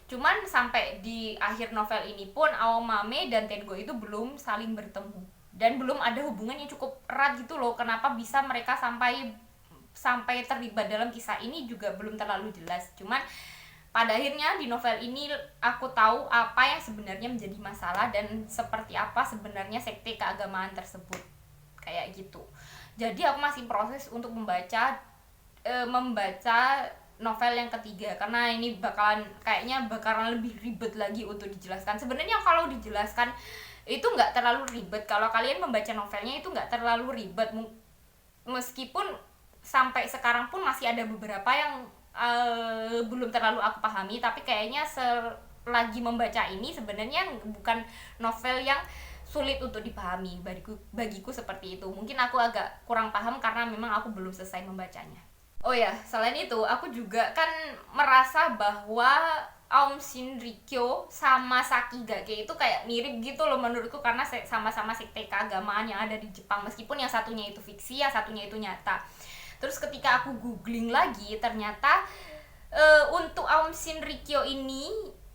Cuman sampai di akhir novel ini pun Aomame dan Tengo itu belum saling bertemu, dan belum ada hubungan yang cukup erat gitu loh. Kenapa bisa mereka sampai terlibat dalam kisah ini juga belum terlalu jelas. Cuman pada akhirnya di novel ini aku tahu apa yang sebenarnya menjadi masalah dan seperti apa sebenarnya sekte keagamaan tersebut, kayak gitu. Jadi aku masih proses untuk membaca novel yang ketiga, karena ini kayaknya bakalan lebih ribet lagi untuk dijelaskan. Sebenarnya kalau dijelaskan itu nggak terlalu ribet, kalau kalian membaca novelnya itu nggak terlalu ribet, meskipun sampai sekarang pun masih ada beberapa yang belum terlalu aku pahami, tapi kayaknya selagi membaca ini sebenarnya bukan novel yang sulit untuk dipahami. Bagiku seperti itu. Mungkin aku agak kurang paham karena memang aku belum selesai membacanya. Oh ya, selain itu aku juga kan merasa bahwa Aum Shinrikyo sama Sakigake itu kayak mirip gitu loh menurutku, karena sama-sama sekte keagamaan yang ada di Jepang, meskipun yang satunya itu fiksi, yang satunya itu nyata. Terus ketika aku googling lagi, ternyata untuk Aum Shinrikyo ini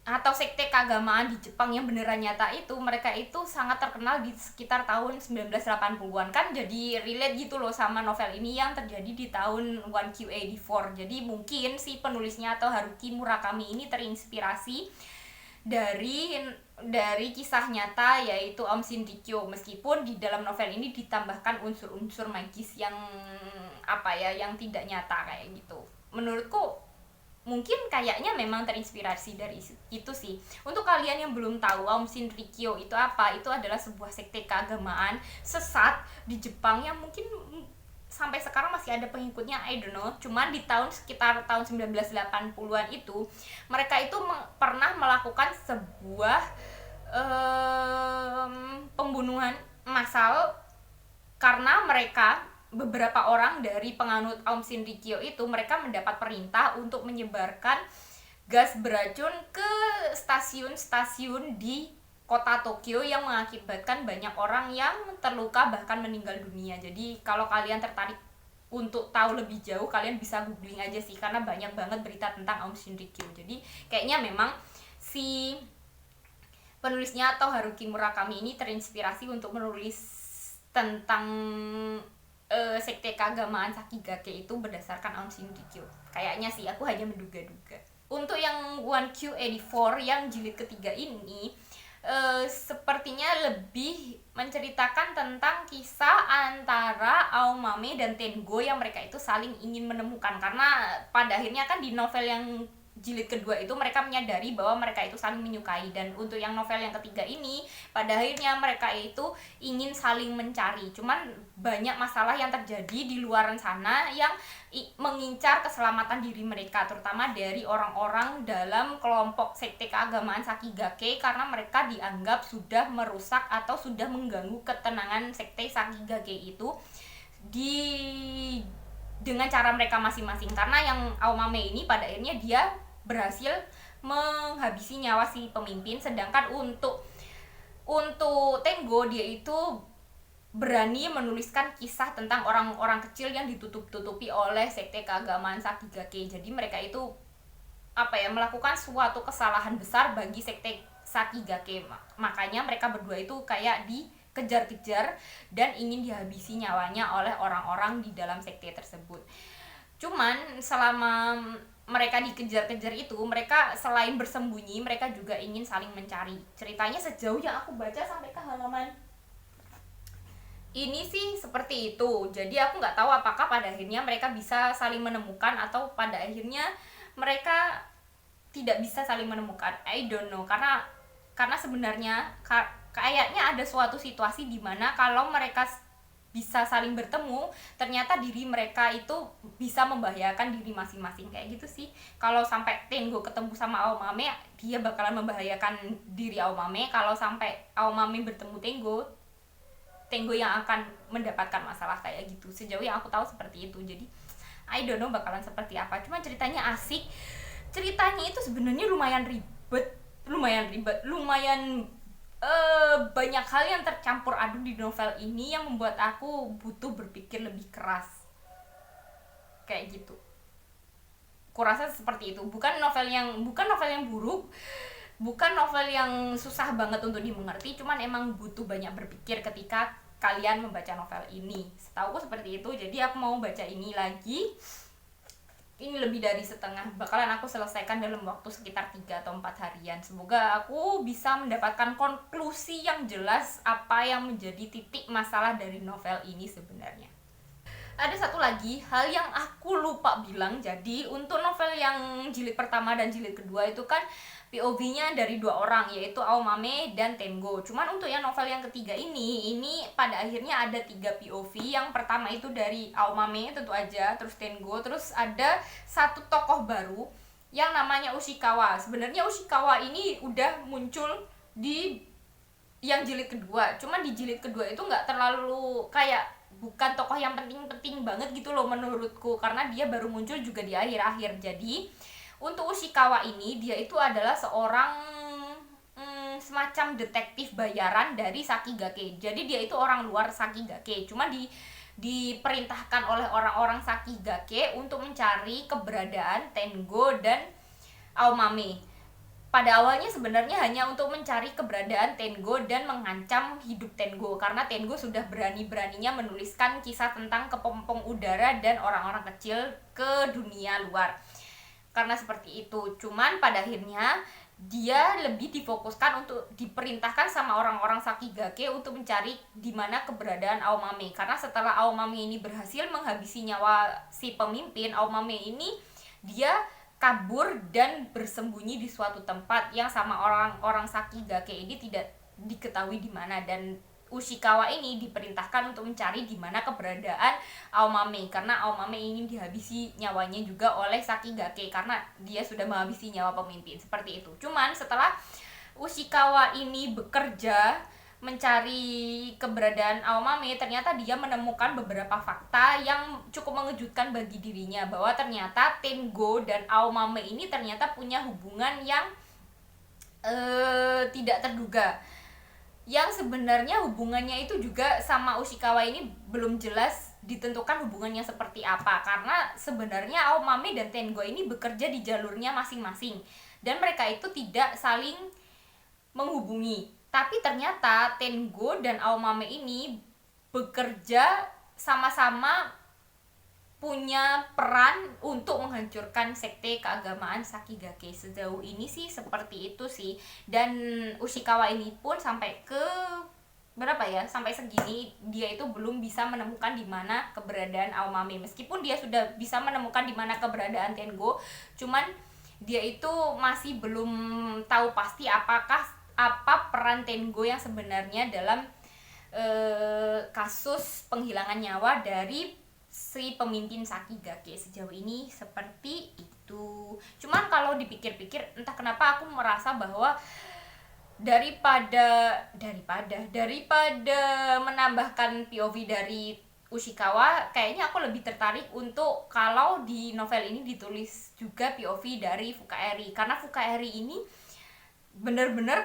atau sekte keagamaan di Jepang yang beneran nyata itu, mereka itu sangat terkenal di sekitar tahun 1980-an, kan jadi relate gitu loh sama novel ini yang terjadi di tahun 1Q84. Jadi mungkin si penulisnya atau Haruki Murakami ini terinspirasi dari kisah nyata yaitu Aum Shinrikyo, meskipun di dalam novel ini ditambahkan unsur-unsur magis yang yang tidak nyata kayak gitu. Menurutku mungkin kayaknya memang terinspirasi dari itu sih. Untuk kalian yang belum tahu Aum Shinrikyo itu apa, itu adalah sebuah sekte keagamaan sesat di Jepang yang mungkin sampai sekarang masih ada pengikutnya, I don't know. Cuman di sekitar tahun 1980-an itu mereka itu pernah melakukan sebuah pembunuhan massal, karena beberapa orang dari penganut Aum Shinrikyo itu mereka mendapat perintah untuk menyebarkan gas beracun ke stasiun-stasiun di kota Tokyo yang mengakibatkan banyak orang yang terluka bahkan meninggal dunia. Jadi kalau kalian tertarik untuk tahu lebih jauh, kalian bisa googling aja sih, karena banyak banget berita tentang Aum Shinrikyo. Jadi kayaknya memang si penulisnya atau Haruki Murakami ini terinspirasi untuk menulis tentang sekte keagamaan Sakigake itu berdasarkan Aum Shinrikyo. Kayaknya sih, aku hanya menduga-duga. Untuk yang 1Q84 yang jilid ketiga ini sepertinya lebih menceritakan tentang kisah antara Aomame dan Tengo yang mereka itu saling ingin menemukan, karena pada akhirnya kan di novel yang jilid kedua itu mereka menyadari bahwa mereka itu saling menyukai, dan untuk yang novel yang ketiga ini pada akhirnya mereka itu ingin saling mencari. Cuman banyak masalah yang terjadi di luar sana yang mengincar keselamatan diri mereka, terutama dari orang-orang dalam kelompok sekte keagamaan Sakigake, karena mereka dianggap sudah merusak atau sudah mengganggu ketenangan sekte Sakigake itu dengan cara mereka masing-masing. Karena yang Aomame ini pada akhirnya dia berhasil menghabisi nyawa si pemimpin, sedangkan untuk Tengo dia itu berani menuliskan kisah tentang orang-orang kecil yang ditutup-tutupi oleh sekte keagamaan Sakigake. Jadi mereka itu melakukan suatu kesalahan besar bagi sekte Sakigake. Makanya mereka berdua itu kayak dikejar-kejar dan ingin dihabisi nyawanya oleh orang-orang di dalam sekte tersebut. Cuman selama mereka dikejar-kejar itu, mereka selain bersembunyi, mereka juga ingin saling mencari. Ceritanya sejauh yang aku baca sampai ke halaman ini sih seperti itu. Jadi aku nggak tahu apakah pada akhirnya mereka bisa saling menemukan atau pada akhirnya mereka tidak bisa saling menemukan. I don't know, karena sebenarnya kayaknya ada suatu situasi di mana kalau mereka bisa saling bertemu, ternyata diri mereka itu bisa membahayakan diri masing-masing kayak gitu sih. Kalau sampai Tengo ketemu sama Aomame, dia bakalan membahayakan diri Aomame. Kalau sampai Aomame bertemu Tengo yang akan mendapatkan masalah kayak gitu. Sejauh yang aku tahu seperti itu. Jadi I don't know bakalan seperti apa. Cuma ceritanya asik. Ceritanya itu sebenarnya lumayan ribet, banyak hal yang tercampur aduk di novel ini yang membuat aku butuh berpikir lebih keras. Kayak gitu. Kurasa seperti itu. Bukan novel yang buruk, bukan novel yang susah banget untuk dimengerti, cuman emang butuh banyak berpikir ketika kalian membaca novel ini. Setauku seperti itu. Jadi aku mau baca ini lagi. Ini lebih dari setengah, bakalan aku selesaikan dalam waktu sekitar 3 atau 4 harian. Semoga aku bisa mendapatkan konklusi yang jelas apa yang menjadi titik masalah dari novel ini sebenarnya. Ada satu lagi hal yang aku lupa bilang. Jadi untuk novel yang jilid pertama dan jilid kedua itu kan POV-nya dari 2 orang, yaitu Aomame dan Tengo. Cuman untuk yang novel yang ketiga ini pada akhirnya ada 3 POV. Yang pertama itu dari Aomame tentu aja, terus Tengo, terus ada satu tokoh baru yang namanya Ushikawa. Sebenarnya Ushikawa ini udah muncul di yang jilid kedua, cuman di jilid kedua itu nggak terlalu kayak bukan tokoh yang penting-penting banget gitu loh menurutku, karena dia baru muncul juga di akhir-akhir. Jadi untuk Ushikawa ini dia itu adalah seorang semacam detektif bayaran dari Sakigake. Jadi dia itu orang luar Sakigake, cuma diperintahkan oleh orang-orang Sakigake untuk mencari keberadaan Tengo dan Aomame. Pada awalnya sebenarnya hanya untuk mencari keberadaan Tengo dan mengancam hidup Tengo, karena Tengo sudah berani-beraninya menuliskan kisah tentang kepompong udara dan orang-orang kecil ke dunia luar. Karena seperti itu, cuman pada akhirnya dia lebih difokuskan untuk diperintahkan sama orang-orang Sakigake untuk mencari di mana keberadaan Aomame. Karena setelah Aomame ini berhasil menghabisi nyawa si pemimpin, Aomame ini dia kabur dan bersembunyi di suatu tempat yang sama orang-orang Sakigake ini tidak diketahui di mana, dan Ushikawa ini diperintahkan untuk mencari di mana keberadaan Aomame, karena Aomame ingin dihabisi nyawanya juga oleh Sakigake karena dia sudah menghabisi nyawa pemimpin, seperti itu. Cuman setelah Ushikawa ini bekerja mencari keberadaan Aomame, ternyata dia menemukan beberapa fakta yang cukup mengejutkan bagi dirinya, bahwa ternyata Tengo dan Aomame ini ternyata punya hubungan yang tidak terduga, yang sebenarnya hubungannya itu juga sama Ushikawa ini belum jelas ditentukan hubungannya seperti apa, karena sebenarnya Aomame dan Tengo ini bekerja di jalurnya masing-masing dan mereka itu tidak saling menghubungi. Tapi ternyata Tengo dan Aomame ini bekerja sama-sama punya peran untuk menghancurkan sekte keagamaan Sakigake. Sejauh ini sih seperti itu sih. Dan Ushikawa ini pun sampai ke berapa ya? Sampai segini dia itu belum bisa menemukan di mana keberadaan Aomame. Meskipun dia sudah bisa menemukan di mana keberadaan Tengo, cuman dia itu masih belum tahu pasti apa peran Tengo yang sebenarnya dalam kasus penghilangan nyawa dari si pemimpin Sakigake. Sejauh ini seperti itu. Cuman kalau dipikir-pikir, entah kenapa aku merasa bahwa daripada menambahkan POV dari Ushikawa, kayaknya aku lebih tertarik untuk kalau di novel ini ditulis juga POV dari Fukaeri, karena Fukaeri ini benar-benar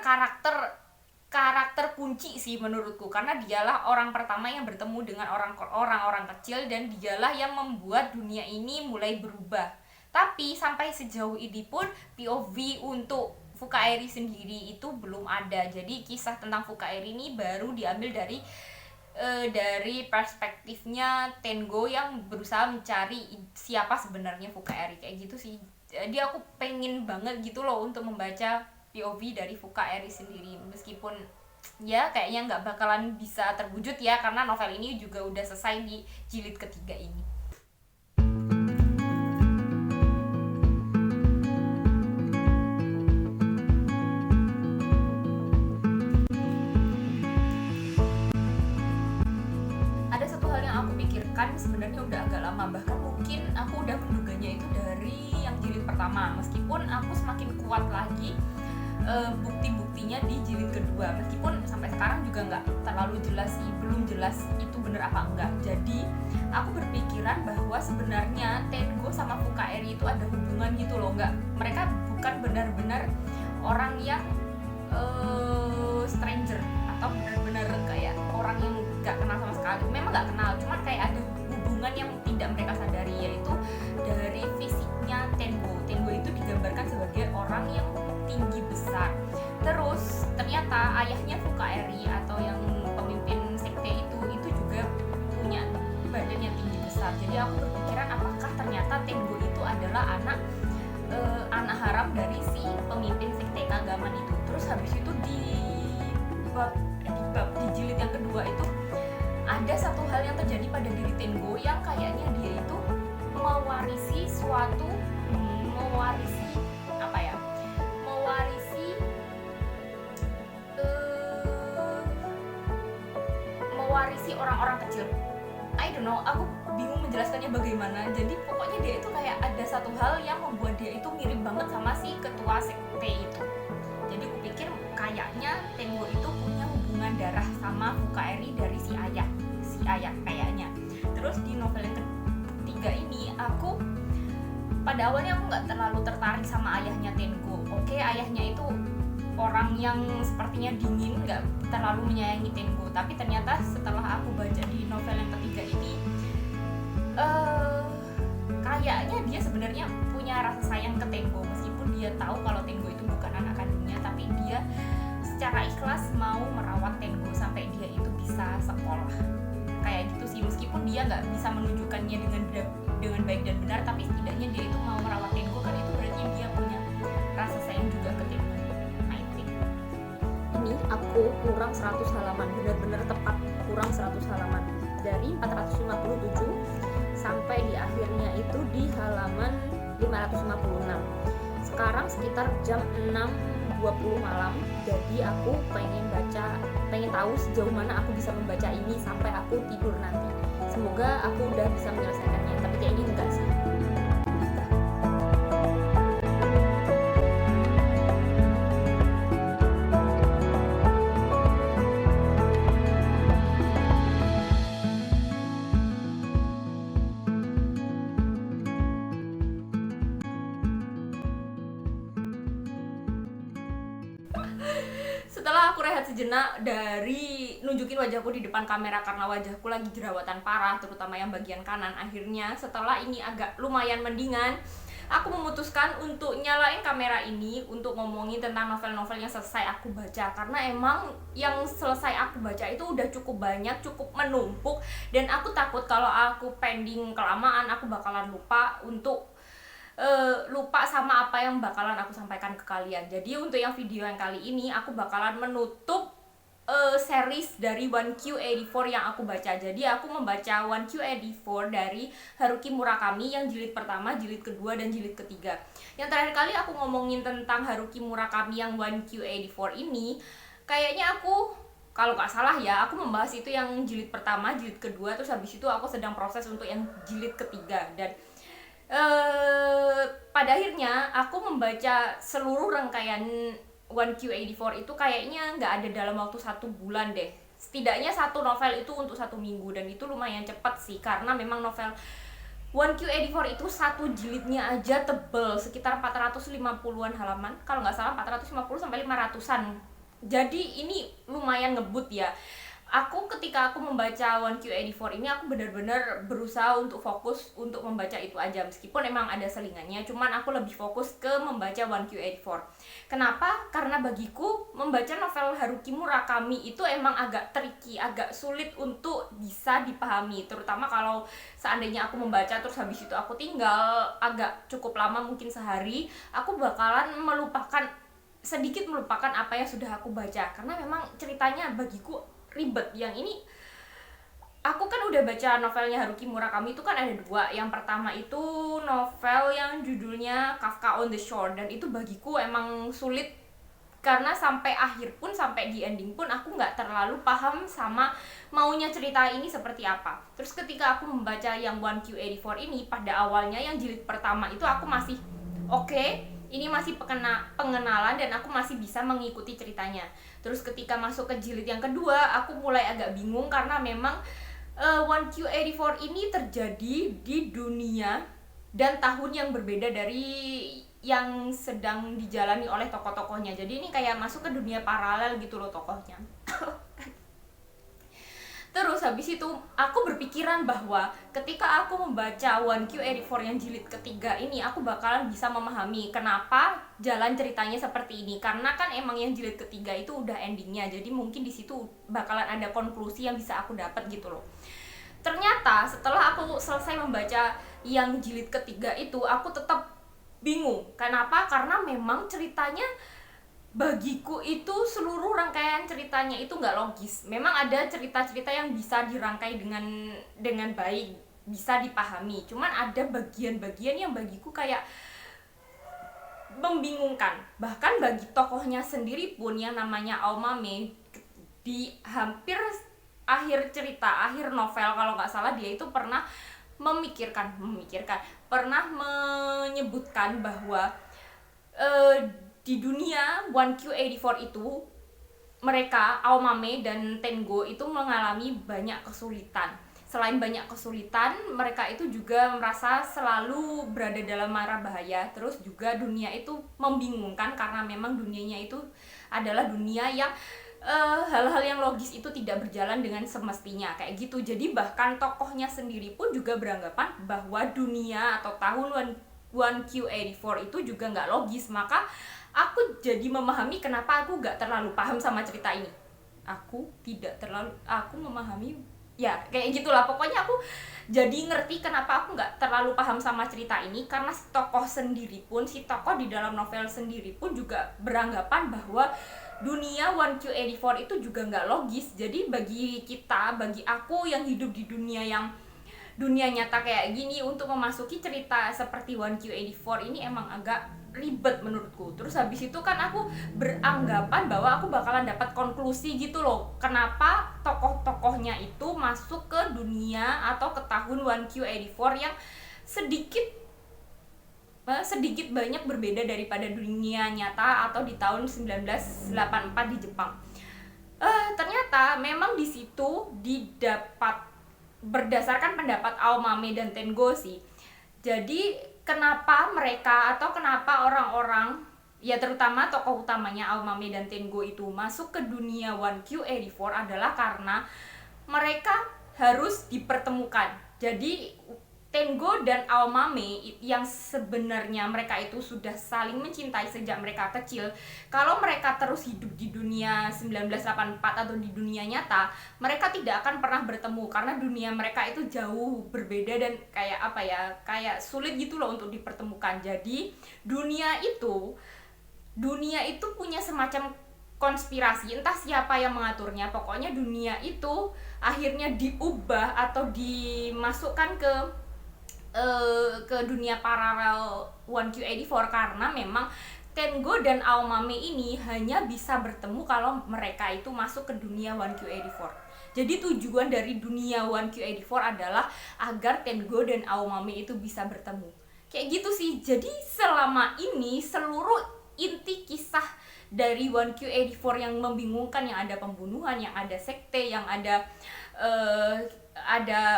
karakter kunci sih menurutku, karena dialah orang pertama yang bertemu dengan orang-orang kecil dan dialah yang membuat dunia ini mulai berubah. Tapi sampai sejauh ini pun POV untuk Fukaeri sendiri itu belum ada. Jadi kisah tentang Fukaeri ini baru diambil dari perspektifnya Tengo yang berusaha mencari siapa sebenarnya Fukaeri, kayak gitu sih. Jadi aku pengen banget gitu loh untuk membaca POV dari Fukaeri sendiri, meskipun ya kayaknya nggak bakalan bisa terwujud ya, karena novel ini juga udah selesai di jilid ketiga ini. Ada satu hal yang aku pikirkan sebenarnya udah agak lama, bahkan mungkin aku udah menduganya itu dari yang jilid pertama, meskipun aku semakin kuat lagi bukti-buktinya di jilid kedua, meskipun sampai sekarang juga nggak terlalu jelas sih, belum jelas itu bener apa enggak. Jadi aku berpikiran bahwa sebenarnya Tengo sama Fukaeri itu ada hubungan gitu loh, mereka bukan benar-benar orang yang stranger atau benar-benar kayak orang yang nggak kenal sama sekali. Memang nggak kenal, cuman kayak ada hubungan yang tidak mereka sadari, yaitu dari fisiknya Tengo itu digambarkan sebagai orang yang tinggi besar. Terus ternyata ayahnya Fukaeri atau yang pemimpin sekte itu juga punya badan yang tinggi besar. Jadi aku berpikiran apakah ternyata Tengo itu adalah anak haram dari si pemimpin sekte keagamaan itu. Terus habis itu di jilid yang kedua itu ada satu hal yang terjadi pada diri Tengo yang kayaknya dia itu mewarisi orang-orang kecil. I don't know, aku bingung menjelaskannya bagaimana. Jadi pokoknya dia itu kayak ada satu hal yang membuat dia itu mirip banget sama si ketua sekte itu. Jadi aku pikir kayaknya Tengo itu punya hubungan darah sama Fukaeri dari si ayah kayaknya. Terus di novel yang ketiga ini aku pada awalnya aku nggak terlalu tertarik sama ayahnya Tengo. Oke, ayahnya itu orang yang sepertinya dingin, nggak terlalu menyayangi Tengo. Tapi ternyata setelah aku baca di novel yang ketiga ini, kayaknya dia sebenarnya punya rasa sayang ke Tengo, meskipun dia tahu kalau Tengo itu bukan anak kandungnya, tapi dia secara ikhlas mau merawat Tengo sampai dia itu bisa sekolah. Kayak gitu sih, meskipun dia nggak bisa menunjukkannya dengan baik dan benar, tapi setidaknya dia itu mau merawat Tengo, kan itu berarti dia punya rasa sayang juga ke Tengo. Ini aku kurang 100 halaman, benar-benar tepat kurang 100 halaman. Dari 457 sampai di akhirnya itu di halaman 556. Sekarang sekitar jam 6.20 malam. Jadi aku pengen tahu sejauh mana aku bisa membaca ini sampai aku tidur nanti. Semoga aku udah bisa menyelesaikannya, tapi kayaknya enggak sih. Setelah aku rehat sejenak dari nunjukin wajahku di depan kamera karena wajahku lagi jerawatan parah, terutama yang bagian kanan, akhirnya setelah ini agak lumayan mendingan, aku memutuskan untuk nyalain kamera ini untuk ngomongin tentang novel-novel yang selesai aku baca. Karena emang yang selesai aku baca itu udah cukup banyak, cukup menumpuk, dan aku takut kalau aku pending kelamaan aku bakalan lupa sama apa yang bakalan aku sampaikan ke kalian. Jadi untuk yang video yang kali ini aku bakalan menutup series dari 1Q84 yang aku baca. Jadi aku membaca 1Q84 dari Haruki Murakami yang jilid pertama, jilid kedua, dan jilid ketiga. Yang terakhir kali aku ngomongin tentang Haruki Murakami yang 1Q84 ini, kayaknya aku, kalau nggak salah ya, aku membahas itu yang jilid pertama, jilid kedua, terus habis itu aku sedang proses untuk yang jilid ketiga. Dan pada akhirnya aku membaca seluruh rangkaian 1Q84 itu kayaknya nggak ada dalam waktu 1 bulan deh. Setidaknya satu novel itu untuk 1 minggu, dan itu lumayan cepat sih karena memang novel 1Q84 itu satu jilidnya aja tebel, sekitar 450-an halaman, kalau nggak salah 450 sampai 500-an. Jadi ini lumayan ngebut ya. Ketika aku membaca 1Q84 ini, aku benar-benar berusaha untuk fokus untuk membaca itu aja, meskipun emang ada selingannya, cuman aku lebih fokus ke membaca 1Q84. Kenapa? Karena bagiku membaca novel Haruki Murakami itu emang agak tricky, agak sulit untuk bisa dipahami, terutama kalau seandainya aku membaca terus habis itu aku tinggal agak cukup lama, mungkin sehari, aku bakalan sedikit melupakan apa yang sudah aku baca, karena memang ceritanya bagiku ribet. Yang ini aku kan udah baca novelnya Haruki Murakami itu kan ada 2. Yang pertama itu novel yang judulnya Kafka on the Shore, dan itu bagiku emang sulit karena sampai akhir pun, sampai di ending pun aku nggak terlalu paham sama maunya cerita ini seperti apa. Terus ketika aku membaca yang 1Q84 ini, pada awalnya yang jilid pertama itu aku masih oke, ini masih pengenalan dan aku masih bisa mengikuti ceritanya. Terus ketika masuk ke jilid yang kedua, aku mulai agak bingung karena memang 1Q84 ini terjadi di dunia dan tahun yang berbeda dari yang sedang dijalani oleh tokoh-tokohnya. Jadi ini kayak masuk ke dunia paralel gitu loh tokohnya. Terus habis itu aku berpikiran bahwa ketika aku membaca 1Q84 yang jilid ketiga ini, aku bakalan bisa memahami kenapa jalan ceritanya seperti ini. Karena kan emang yang jilid ketiga itu udah endingnya, jadi mungkin di situ bakalan ada konklusi yang bisa aku dapat gitu loh. Ternyata setelah aku selesai membaca yang jilid ketiga itu, aku tetap bingung. Kenapa? Karena memang ceritanya bagiku itu seluruh rangkaian ceritanya itu nggak logis. Memang ada cerita-cerita yang bisa dirangkai dengan baik, bisa dipahami. Cuman ada bagian-bagian yang bagiku kayak membingungkan. Bahkan bagi tokohnya sendiri pun yang namanya Aomame, di hampir akhir cerita, akhir novel kalau nggak salah, dia itu pernah pernah menyebutkan bahwa di dunia 1Q84 itu mereka, Aomame dan Tengo itu mengalami banyak kesulitan. selain banyak kesulitan, mereka itu juga merasa selalu berada dalam mara bahaya. Terus juga dunia itu membingungkan karena memang dunianya itu adalah dunia yang hal-hal yang logis itu tidak berjalan dengan semestinya kayak gitu. Jadi bahkan tokohnya sendiri pun juga beranggapan bahwa dunia atau tahun 1Q84 itu juga nggak logis. Maka aku jadi memahami kenapa aku nggak terlalu paham sama cerita ini. Aku memahami, ya kayak gitulah. Pokoknya aku jadi ngerti kenapa aku nggak terlalu paham sama cerita ini, karena si tokoh di dalam novel sendiri pun juga beranggapan bahwa dunia 1Q84 itu juga nggak logis. Jadi bagi aku yang hidup di dunia nyata kayak gini, untuk memasuki cerita seperti 1Q84 ini emang agak ribet menurutku. Terus habis itu kan aku beranggapan bahwa aku bakalan dapat konklusi gitu loh, kenapa tokoh-tokohnya itu masuk ke dunia atau ke tahun 1Q84 yang sedikit banyak berbeda daripada dunia nyata atau di tahun 1984 di Jepang. Ternyata memang di situ didapat berdasarkan pendapat Aomame dan Tengo sih. Jadi kenapa orang-orang, ya terutama tokoh utamanya Aomame dan Tengo itu masuk ke dunia 1Q84 adalah karena mereka harus dipertemukan. Jadi Tengo dan Aomame yang sebenarnya mereka itu sudah saling mencintai sejak mereka kecil. Kalau mereka terus hidup di dunia 1984 atau di dunia nyata, mereka tidak akan pernah bertemu karena dunia mereka itu jauh berbeda dan kayak sulit gitu loh untuk dipertemukan. Jadi dunia itu punya semacam konspirasi, entah siapa yang mengaturnya. Pokoknya dunia itu akhirnya diubah atau dimasukkan ke dunia paralel 1Q84 karena memang Tengo dan Aomame ini hanya bisa bertemu kalau mereka itu masuk ke dunia 1Q84. Jadi tujuan dari dunia 1Q84 adalah agar Tengo dan Aomame itu bisa bertemu. Kayak gitu sih. Jadi selama ini seluruh inti kisah dari 1Q84 yang membingungkan, yang ada pembunuhan, yang ada sekte, yang ada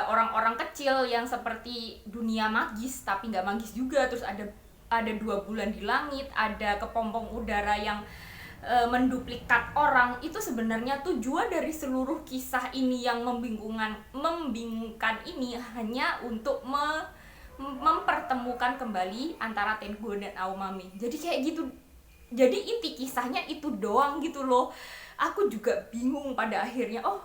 orang-orang kecil yang seperti dunia magis tapi nggak magis juga, terus ada 2 bulan di langit, ada kepompong udara yang menduplikat orang. Itu sebenarnya tujuan dari seluruh kisah ini yang membingungkan ini hanya untuk mempertemukan kembali antara Tengo dan Aomame. Jadi kayak gitu. Jadi inti kisahnya itu doang gitu loh. Aku juga bingung pada akhirnya, oh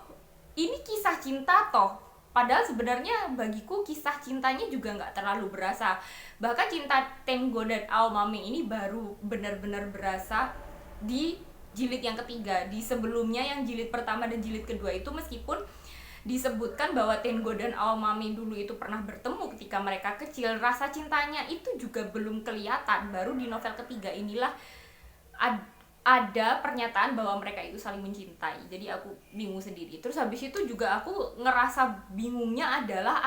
ini kisah cinta toh. Padahal sebenarnya bagiku kisah cintanya juga nggak terlalu berasa. Bahkan cinta Tengo dan Aomame ini baru benar-benar berasa di jilid yang ketiga. Di sebelumnya yang jilid pertama dan jilid kedua itu meskipun disebutkan bahwa Tengo dan Aomame dulu itu pernah bertemu ketika mereka kecil, rasa cintanya itu juga belum kelihatan. Baru di novel ketiga inilah ada pernyataan bahwa mereka itu saling mencintai. Jadi aku bingung sendiri. Terus habis itu juga aku ngerasa bingungnya adalah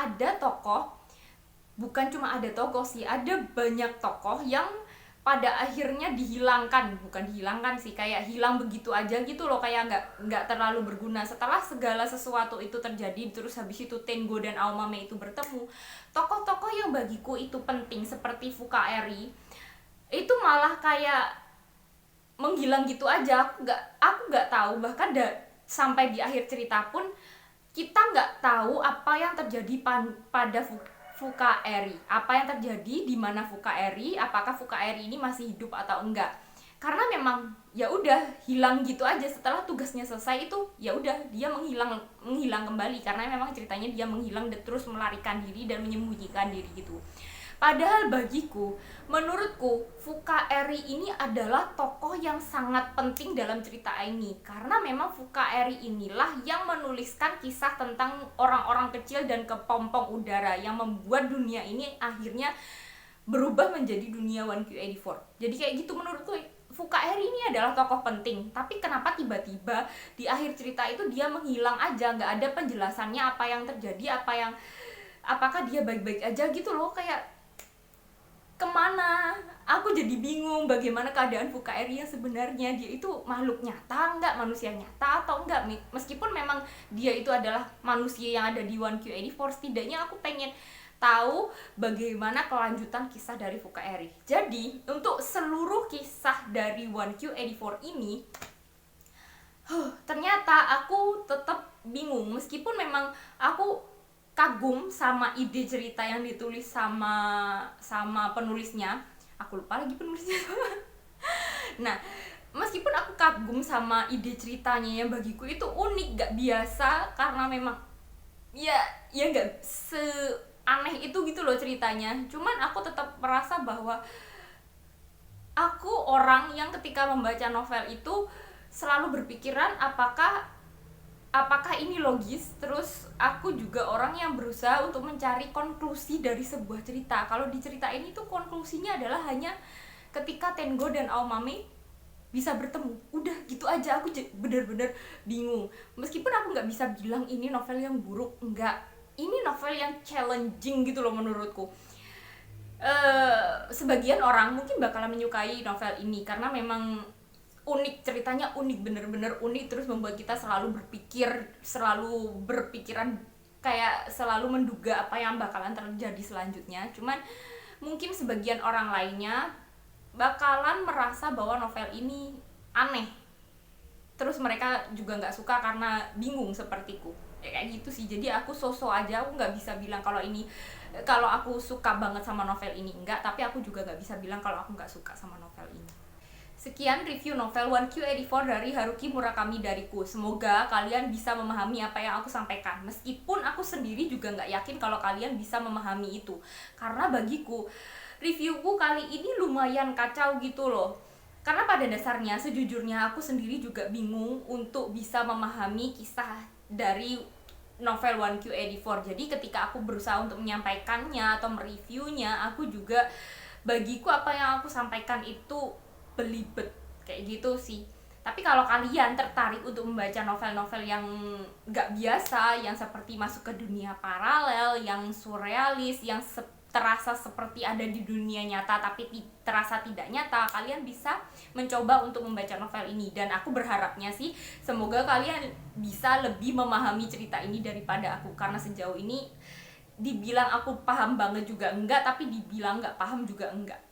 bukan cuma ada tokoh sih, ada banyak tokoh yang pada akhirnya bukan dihilangkan sih, kayak hilang begitu aja gitu loh, kayak nggak terlalu berguna. Setelah segala sesuatu itu terjadi, terus habis itu Tengo dan Aomame itu bertemu, tokoh-tokoh yang bagiku itu penting seperti Fukaeri itu malah kayak menghilang gitu aja. Aku nggak tahu, bahkan sampai di akhir cerita pun kita nggak tahu apa yang terjadi pada Fukaeri, apa yang terjadi di mana Fukaeri, apakah Fukaeri ini masih hidup atau enggak. Karena memang ya udah hilang gitu aja. Setelah tugasnya selesai itu ya udah dia menghilang kembali, karena memang ceritanya dia menghilang dan terus melarikan diri dan menyembunyikan diri gitu. Padahal menurutku Fukaeri ini adalah tokoh yang sangat penting dalam cerita ini, karena memang Fukaeri inilah yang menuliskan kisah tentang orang-orang kecil dan kepompong udara yang membuat dunia ini akhirnya berubah menjadi dunia 1Q84. Jadi kayak gitu menurutku Fukaeri ini adalah tokoh penting, tapi kenapa tiba-tiba di akhir cerita itu dia menghilang aja, nggak ada penjelasannya apa yang terjadi, apakah dia baik-baik aja gitu loh. Kayak kemana. Aku jadi bingung bagaimana keadaan Fukaeri yang sebenarnya. Dia itu makhluk nyata enggak, manusia nyata atau enggak. Meskipun memang dia itu adalah manusia yang ada di 1Q84, setidaknya aku pengen tahu bagaimana kelanjutan kisah dari Fukaeri. Jadi untuk seluruh kisah dari 1Q84 ini, ternyata aku tetap bingung. Meskipun memang aku kagum sama ide cerita yang ditulis sama penulisnya. Aku lupa lagi penulisnya. Nah, meskipun aku kagum sama ide ceritanya yang bagiku itu unik, gak biasa, karena memang ya gak seaneh itu gitu loh ceritanya. Cuman aku tetap merasa bahwa aku orang yang ketika membaca novel itu selalu berpikiran apakah ini logis. Terus aku juga orang yang berusaha untuk mencari konklusi dari sebuah cerita. Kalau di cerita ini tuh konklusinya adalah hanya ketika Tengo dan Aomame bisa bertemu, udah gitu aja. Aku bener-bener bingung. Meskipun aku nggak bisa bilang ini novel yang buruk, enggak, ini novel yang challenging gitu loh menurutku. Sebagian orang mungkin bakalan menyukai novel ini karena memang unik, ceritanya unik, bener-bener unik, terus membuat kita selalu berpikiran kayak selalu menduga apa yang bakalan terjadi selanjutnya. Cuman mungkin sebagian orang lainnya bakalan merasa bahwa novel ini aneh, terus mereka juga nggak suka karena bingung sepertiku, kayak gitu sih. Jadi aku so-so aja, aku nggak bisa bilang kalau aku suka banget sama novel ini, enggak, tapi aku juga nggak bisa bilang kalau aku nggak suka sama novel ini. Sekian review novel 1Q84 dari Haruki Murakami dariku. Semoga kalian bisa memahami apa yang aku sampaikan. Meskipun aku sendiri juga nggak yakin kalau kalian bisa memahami itu. Karena bagiku, reviewku kali ini lumayan kacau gitu loh. Karena pada dasarnya, sejujurnya aku sendiri juga bingung untuk bisa memahami kisah dari novel 1Q84. Jadi ketika aku berusaha untuk menyampaikannya atau mereviewnya, aku juga, bagiku apa yang aku sampaikan itu belibet kayak gitu sih. Tapi kalau kalian tertarik untuk membaca novel-novel yang gak biasa, yang seperti masuk ke dunia paralel, yang surrealis, yang terasa seperti ada di dunia nyata tapi terasa tidak nyata, kalian bisa mencoba untuk membaca novel ini. Dan aku berharapnya sih semoga kalian bisa lebih memahami cerita ini daripada aku, karena sejauh ini dibilang aku paham banget juga enggak, tapi dibilang gak paham juga enggak.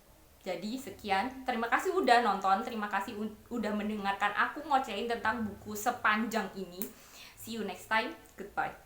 Jadi sekian, terima kasih udah nonton, terima kasih udah mendengarkan aku ngocehin tentang buku sepanjang ini. See you next time, goodbye.